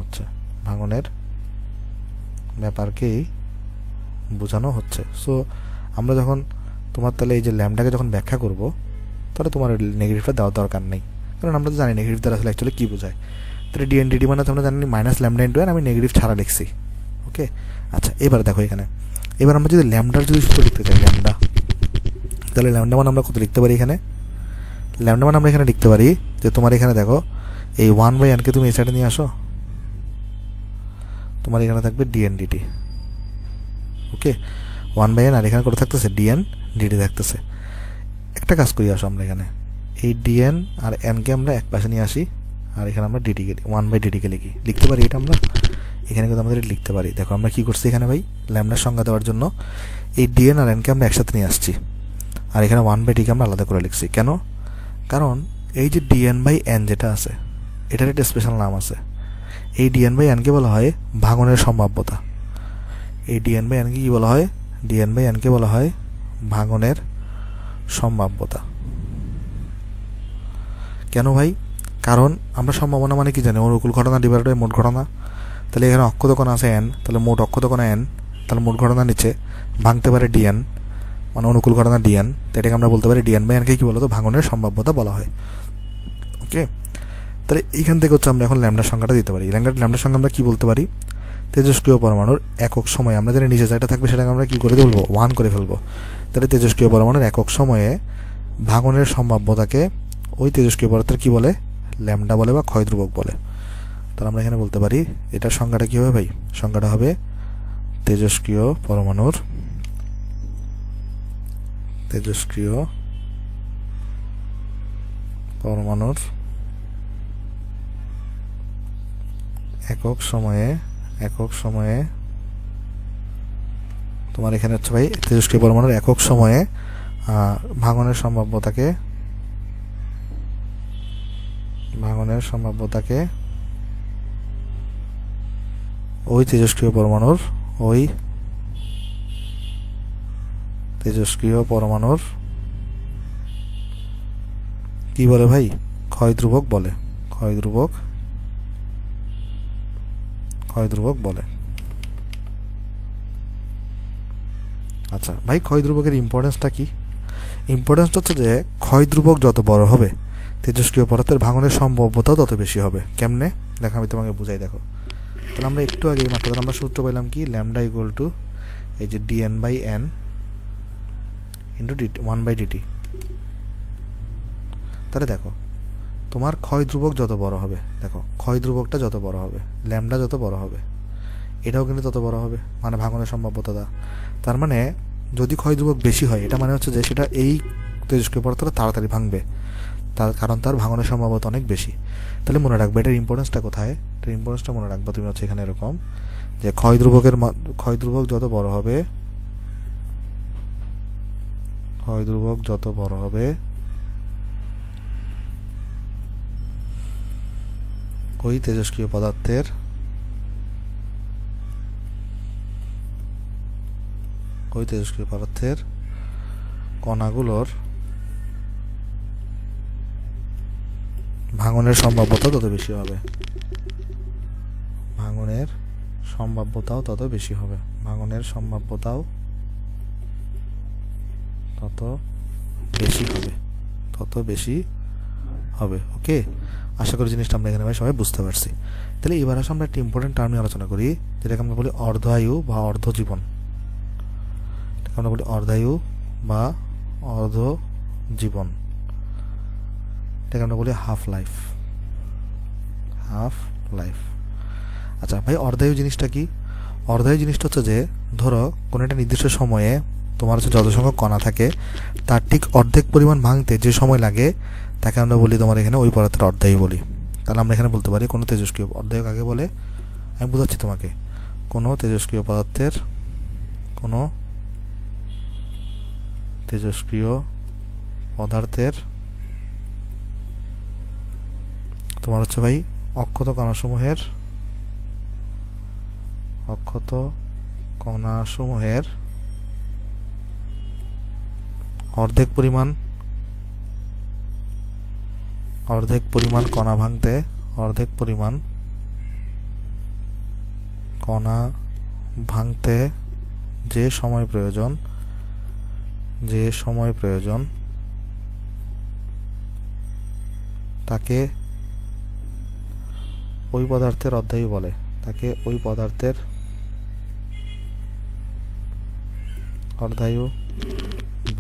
হচ্ছে। সো আমরা যখন তোমার তাহলে এই যে ল্যামডাকে যখন ব্যাখ্যা করব তাহলে তোমার নেগেটিভটা দেওয়ার দরকার নেই, কারণ আমরা তো জানি নেগেটিভ দ্বারা আসলে অ্যাকচুয়ালি কী বোঝায়। তাহলে dn/dt মানে তোমরা জানি মাইনাস ল্যামডা ইন্টু n, আমি নেগেটিভ ছাড়া লিখছি। ওকে, আচ্ছা এবার দেখো এখানে, এবার আমরা যদি ল্যামডার যদি সূত্র লিখতে চাই ল্যামডা, তাহলে ল্যামডা মান আমরা কত লিখতে পারি, এখানে ল্যামডা মান আমরা এখানে লিখতে পারি যে তোমার এখানে দেখো এই 1/n তুমি এই সাইডে নিয়ে আসো, তোমার এখানে থাকবে dn/dt। ওকে, 1/n আর এখানে কত থাকতেছে, dn/dt থাকতেছে। একটা কাজ করি আসো, আমরা এখানে এই dn আর n-কে আমরা এক পাশে নিয়ে আসি, আর এখানে আমরা dt-কে 1/dt-কে লিখতে পারি, এটা আমরা এখানে কিন্তু আমাদের লিখতে পারি। দেখো আমরা কি করছি এখানে ভাই, ল্যামডার সংজ্ঞা দেওয়ার জন্য এই dn আর n-কে আমরা একসাথে নিয়ে আসছি, আর এখানে 1/t-কে আমরা আলাদা করে লিখছি। কেন, কারণ এই যে dn/n যেটা আছে এটার একটা স্পেশাল নাম আছে, এই dn/n-কে বলা হয় ভাঙনের সম্ভাব্যতা। এই dn/n-কে কি বলা হয়, dn/n-কে বলা হয় ভাঙনের সম্ভাব্যতা। কেন ভাই, কারণ আমরা সম্ভাবনা মানে কি জানি, অনুকূল ঘটনা ডিভাইডেড বাই মোট ঘটনা। তাহলে এখানে অক্ষত কণা আছে n, তাহলে মোট অক্ষত কণা n, তাহলে মোট ঘটনা নিচ্ছে ভাঙতে পারে dn, মানে অনুকূল ঘটনা dn, তো এটাকে আমরা বলতে পারি dn বাই n কে কি বলতো ভাঙনের সম্ভাব্যতা বলা হয়। ওকে, তাহলে এইখান থেকে হচ্ছে আমরা এখন ল্যামডার সংখ্যাটা দিতে পারি। ল্যামডার সংখ্যা আমরা কি বলতে পারি, তেজস্ক্রিয় পরমাণুর একক সময়ে আমরা জানি নিচে যেটা থাকবে সেটাকে আমরা কি করে বলবো 1 করে ফেলবো। তাহলে তেজস্ক্রিয় পরমাণুর একক সময়ে ভাঙনের সম্ভাব্যতাকে ওই তেজস্ক্রিয় পদার্থের কি বলে, ল্যামডা বলে বা ক্ষয় ধ্রুবক বলে। তাহলে আমরা এখানে বলতে পারি এটার সংখ্যাটা কি হবে ভাই, সংখ্যাটা হবে তেজস্ক্রিয় পরমাণুর একক সময়ে তোমার এখানে হচ্ছে ভাই তেজস্ক্রিয় পরমাণুর একক সময়ে ভাঙনের সম্ভাব্যতাকে ওই তেজস্ক্রিয় পরমাণুর কি বলে ভাই, ক্ষয় ধ্রুবক বলে। আচ্ছা ভাই, ক্ষয় ধ্রুবকের ইম্পর্টেন্সটা কি? ইম্পর্টেন্সটা হচ্ছে যে ক্ষয় ধ্রুবক যত বড় হবে তেজস্ক্রিয় পদার্থের ভাঙনের সম্ভাব্যতাও তত বেশি হবে। কেমনে দেখো, আমি তোমাকে বুঝাই। দেখো, তাহলে আমরা একটু আগে মাত্র আমরা সূত্র পেলাম কি, ল্যামডা ইকুয়াল টু এই যে dn by n into 1 by dt। তাহলে দেখো তোমার ক্ষয় ধ্রুবক যত বড় হবে, দেখো ক্ষয় ধ্রুবকটা যত বড় হবে, ল্যামডা যত বড় হবে, এটাও কিন্তু তত বড় হবে, মানে ভাঙনের সম্ভাব্যতা। তার মানে যদি ক্ষয় ধ্রুবক বেশি হয় এটা মানে হচ্ছে যে সেটা এই তেজস্ক্রিয় পদার্থটা তাড়াতাড়ি ভাঙবে, তার কারণ তার ভাঙনের সম্ভাব্যতা অনেক বেশি। তাহলে মনে রাখবে এটার ইম্পর্টেন্সটা কোথায়, এটার ইম্পর্টেন্সটা মনে রাখবে তুমি হচ্ছে এখানে এরকম যে ক্ষয় ধ্রুবক যত বড় হবে ওই তেজস্ক্রিয় পদার্থের কণাগুলোর ভাঙনের সম্ভাব্যতা তত বেশি হবে। ওকে, আশা করি জিনিসটা আমরা এখানে সবাই বুঝতে পারছি। তাহলে এবার আসলে আমরা একটা ইম্পর্টেন্ট টার্ম নিয়ে আলোচনা করি, যেটাকে আমরা বলি অর্ধায়ু বা অর্ধজীবন। এটাকে আমরা বলি হাফ লাইফ। আচ্ছা ভাই, অর্ধায়ু জিনিসটা কি? অর্ধায়ু জিনিসটা হচ্ছে যে ধরো কোনো একটা নির্দিষ্ট সময়ে তোমার হচ্ছে যত সংখ্যক কণা থাকে তার ঠিক অর্ধেক পরিমাণ ভাঙতে যে সময় লাগে তাকে আমরা বলি তোমার এখানে ওই পদার্থের অর্ধায়ু বলি। তাহলে আমরা এখানে বলতে পারি কোনো তেজস্ক্রিয় অর্ধায়ু কাকে বলে, আমি বোঝাচ্ছি তোমাকে। কোনো তেজস্ক্রিয় পদার্থের তোমার হচ্ছে ভাই অক্ষত কণাসমূহের অর্ধেক পরিমাণ কণা ভাঙতে যে সময় প্রয়োজন তাকে ওই পদার্থের অর্ধায়ু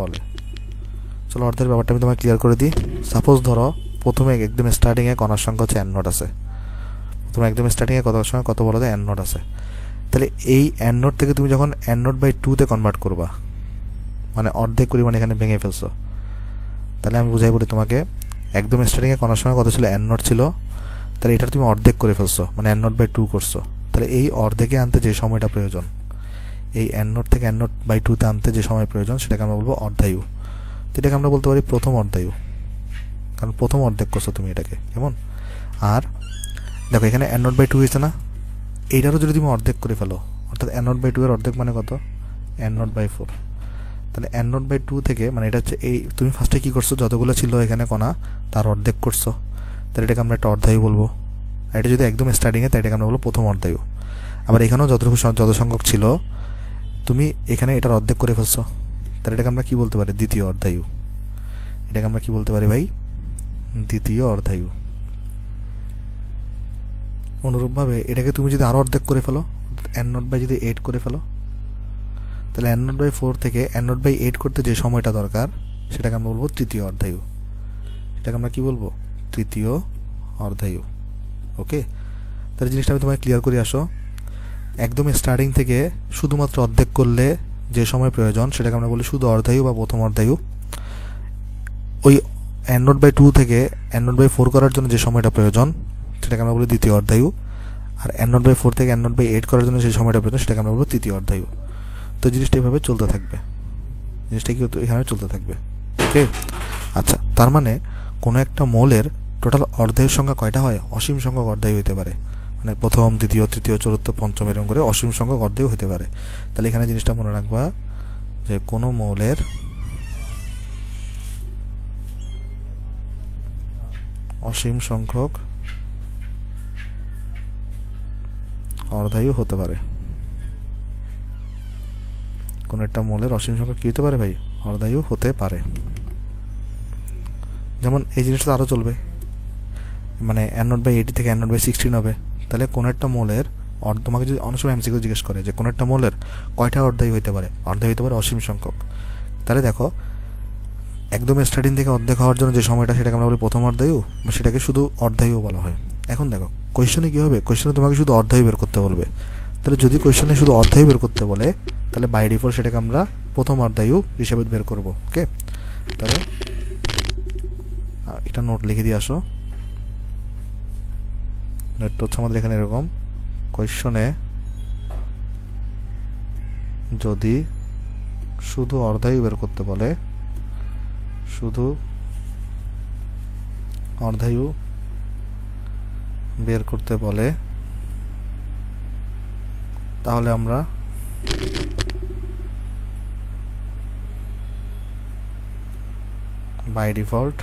বলে। চলো অর্ধের ব্যাপারটা আমি তোমাকে ক্লিয়ার করে দিই। সাপোজ ধরো প্রথমে একদম স্টার্টিংয়ে কণার সংখ্যা হচ্ছে n0 আছে। কত বলো তো n0 আছে। তাহলে এই n0 থেকে তুমি যখন n0/2 তে কনভার্ট করবা, মানে অর্ধেক পরিমাণ এখানে ভেঙে ফেলছো, তাহলে আমি বুঝাই বলি তোমাকে, একদম স্টার্টিংয়ে কণার সংখ্যা কত ছিল, n0 ছিল। তাহলে এটা তুমি অর্ধেক করে ফেলছো, মানে n0/2 করছো। তাহলে এই অর্ধেকে আনতে যে সময়টা প্রয়োজন, এই n0 থেকে n0/2 তে আনতে যে সময় প্রয়োজন সেটাকে আমরা বলবো অর্ধায়ু। এটাকে আমরা বলতে পারি প্রথম অর্ধায়ু, কারণ প্রথম অর্ধেক করছো তুমি এটাকে। কেমন? আর দেখো এখানে n0/2 হয়েছে না, এইটারও যদি তুমি অর্ধেক করে ফেলো, অর্থাৎ n0/2 এর অর্ধেক মানে কত, n0/4। তাহলে n0/2 থেকে মানে এটা হচ্ছে এই তুমি ফার্স্টে কি করছো, যতগুলো ছিল এখানে কণা তার অর্ধেক করছো, তাহলে এটাকে আমরা একটা অর্ধায়ু বলবো। আর এটা যদি একদম স্টার্টিংয়ে, তাই এটাকে আমরা বলবো প্রথম অর্ধায়ু। আবার এখানেও যত সংখ্যক ছিল তুমি এখানে এটার অর্ধেক করে ফেলছো, তাহলে এটাকে আমরা কি বলতে পারি? দ্বিতীয় অর্ধায়ু। এটাকে আমরা কি বলতে পারি ভাই? দ্বিতীয় অর্ধায়ু। অনুরূপভাবে এটাকে তুমি যদি আরও অর্ধেক করে ফেলো, n0/যদি 8 করে ফেলো, তাহলে n0/4 থেকে n0/8 করতে যে সময়টা দরকার সেটাকে আমরা বলবো তৃতীয় অর্ধায়ু। এটাকে আমরা কি বলবো? তৃতীয় অর্ধায়ু। ওকে, তাহলে জিনিসটা আমি তোমায় ক্লিয়ার করে আসো। একদম স্টার্টিং থেকে শুধুমাত্র অর্ধেক করলে যে সময় প্রয়োজন সেটাকে আমরা বলি শুধু অর্ধায়ু বা প্রথম অর্ধায়ু। ওই n0/2 থেকে n0/4 করার জন্য যে সময়টা প্রয়োজন সেটাকে আমরা বলি দ্বিতীয় অর্ধায়ু। আর n0/4 থেকে n0/8 করার জন্য যে সময়টা প্রয়োজন সেটাকে আমরা বলবো তৃতীয় অর্ধায়ু। তো জিনিসটা এইভাবে চলতে থাকবে, জিনিসটা কি এখানে চলতে থাকবে। ওকে, আচ্ছা, তার মানে কোনো একটা মৌলের টোটাল অর্ধায়ুর সংখ্যা কয়টা হয়? অসীম সংখ্যক অর্ধায়ু হতে পারে, মানে প্রথম, দ্বিতীয়, তৃতীয়, চতুর্থ, পঞ্চম এরকম করে অসীম সংখ্যক অর্ধায়ু হতে পারে। তাহলে এখানে জিনিসটা মনে রাখবা যে কোনো মৌলের অসীম সংখ্যক অর্ধায়ু হতে পারে। কোন একটা মৌলের অসীম সংখ্যক কি হতে পারে ভাই? অর্ধায়ু হতে পারে। যেমন এই জিনিসটা আরও চলবে, মানে n0/80 থেকে n0/16 হবে। তাহলে কোন একটা মৌলের তোমাকে যদি অনেক সময় এমসিকিউ জিজ্ঞেস করে যে কোন একটা মৌলের কয়টা অর্ধায়ু হতে পারে, অর্ধায়ু হতে পারে অসীম সংখ্যক। তাহলে দেখো একদম স্টার্টিং থেকে অর্ধেক হওয়ার জন্য যে সময়টা সেটাকে আমরা বলি প্রথম অর্ধায়ু, সেটাকে শুধু অর্ধায়ু বলা হয়। এখন দেখো কোয়েশ্চনে কী হবে? কোয়েশ্চনে তোমাকে শুধু অর্ধায়ু বের করতে বলবে। তাহলে যদি কোয়েশ্চনে শুধু অর্ধায়ু বের করতে বলে তাহলে বাই ডিফল্ট সেটাকে আমরা প্রথম অর্ধায়ু হিসেবে বের করব। ওকে, তাহলে এটা নোট লিখে দিয়ে আসো। নোটটা হচ্ছে আমাদের এখানে এরকম, কোয়েশ্চনে যদি শুধু অর্ধায়ু বের করতে বলে, শুধু অর্ধায়ু বের করতে বলে, তাহলে আমরা বাই ডিফল্ট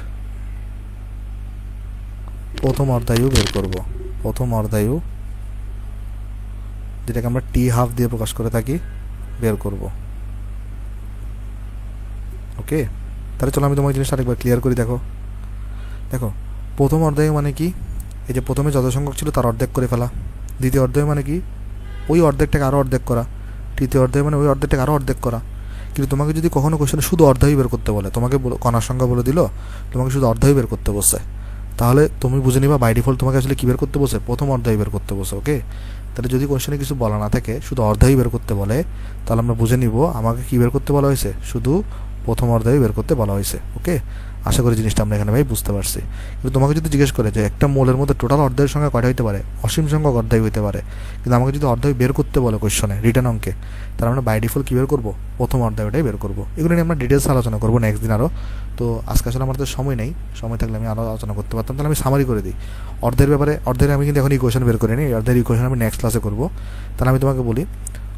প্রথম অর্ধায়ু বের করব। প্রথম অর্ধায়ু, যেটাকে আমরা t½ দিয়ে প্রকাশ করে থাকি, বের করব। ওকে, তাহলে চলো আমি তোমাকে জিনিসটা আরেকবার ক্লিয়ার করি। দেখো দেখো প্রথম অর্ধায়ু মানে কি? এই যে প্রথমে যত সংখ্যক ছিল তার অর্ধেক করে ফেলা। দ্বিতীয় অর্ধায়ু মানে কি? ওই অর্ধেকটাকে আরও অর্ধেক করা। তৃতীয় অর্ধায়ু মানে ওই অর্ধেকটাকে আরও অর্ধেক করা। কিন্তু তোমাকে যদি কখনো কোশ্চেনে শুধু অর্ধায়ু বের করতে বলে, তোমাকে কণার সংখ্যা বলে দিল, তোমাকে শুধু অর্ধায়ু বের করতে বসে, তাহলে তুমি বুঝে নিবা বাই ডিফল্ট তোমাকে আসলে কী বের করতে বসে? প্রথম অর্ধায়ু বের করতে বসে। ওকে, তাহলে যদি কোশ্চেনে কিছু বলা না থাকে, শুধু অর্ধায়ু বের করতে বলে, তাহলে আমরা বুঝে নিব আমাকে কী বের করতে বলা হয়েছে? শুধু প্রথম অর্ধায়ু বের করতে বলা হয়েছে। ওকে, আশা করি জিনিসটা আমরা এখানে ভাই বুঝতে পারছি। কিন্তু তোমাকে যদি জিজ্ঞেস করে যে একটা মৌলের মধ্যে টোটাল অর্ধায়ুর সংখ্যা কয়টা হতে পারে? অসীম সংখ্যক অর্ধায়ু হতে পারে। কিন্তু আমাকে যদি অর্ধায়ু বের করতে বলে কোশ্চনে রিটার্ন অঙ্কে, তাহলে আমরা বাই ডিফল্ট কী বের করবো? প্রথম অর্ধায়ুটাই বের করবো। এগুলো নিয়ে আমরা ডিটেলস আলোচনা করবো নেক্সট দিন আরও। তো আজকে আসলে আমার তো সময় নেই, সময় থাকলে আমি আরও আলোচনা করতে পারতাম। তাহলে আমি সামারি করে দিই অর্ধের ব্যাপারে। অর্ধের আমি কিন্তু এখন ইকুয়েশন বের করিনি, অর্ধের ইকুয়েশন আমি নেক্সট ক্লাসে করবো। তাহলে আমি তোমাকে বলি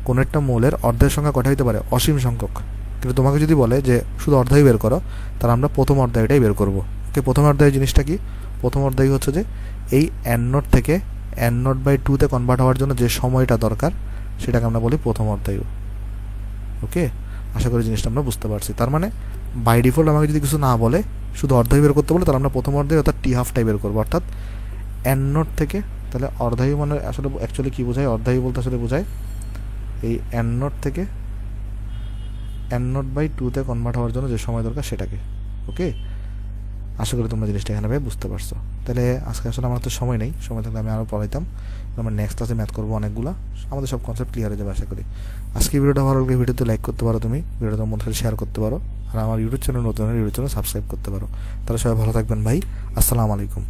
কোনো একটা মৌলের অর্ধের সংখ্যা কয়টা হতে পারে? অসীম সংখ্যক। কিন্তু তোমাকে যদি বলে যে শুধু অর্ধায়ু বের করো, তাহলে আমরা প্রথম অর্ধায়ুটাই বের করবো। ওকে, প্রথম অর্ধায়ু জিনিসটা কি? প্রথম অর্ধায়ু হচ্ছে যে এই n0 থেকে n0/2 কনভার্ট হওয়ার জন্য যে সময়টা দরকার সেটাকে আমরা বলি প্রথম অর্ধায়ু। ওকে, আশা করি জিনিসটা আমরা বুঝতে পারছি। তার মানে বাই ডিফল্ট আমাকে যদি কিছু না বলে, শুধু অর্ধায়ু বের করতে বলে, তাহলে আমরা প্রথম অর্ধায়ু অর্থাৎ t½ বের করবো, অর্থাৎ n0 থেকে। তাহলে অর্ধায়ু মানে আসলে অ্যাকচুয়ালি কী বোঝায়? অর্ধায়ু বলতে আসলে বোঝায় এই n0 থেকে n0/2 কনভার্ট হওয়ার জন্য যে সময় দরকার সেটাকে। ওকে, আশা করি তোমরা জিনিসটা এখানে ভাই বুঝতে পারছো। তাহলে আজকে আসলে আমার তো সময় নেই, সময় থাকলে আমি আরও পড়াইতাম। আমরা নেক্সট ক্লাসে ম্যাথ করবো অনেকগুলো, আমাদের সব কনসেপ্ট ক্লিয়ার হয়ে যাবে আশা করি। আজকে ভিডিওটা ভালো লাগলে ভিডিওতে লাইক করতে পারো, তুমি ভিডিওটা তোমার সাথে শেয়ার করতে পারো, আর আমার ইউটিউব চ্যানেল নতুন ইউটিউব চ্যানেল সাবস্ক্রাইব করতে পারো। তাহলে সবাই ভালো থাকবেন ভাই। আসসালামু আলাইকুম।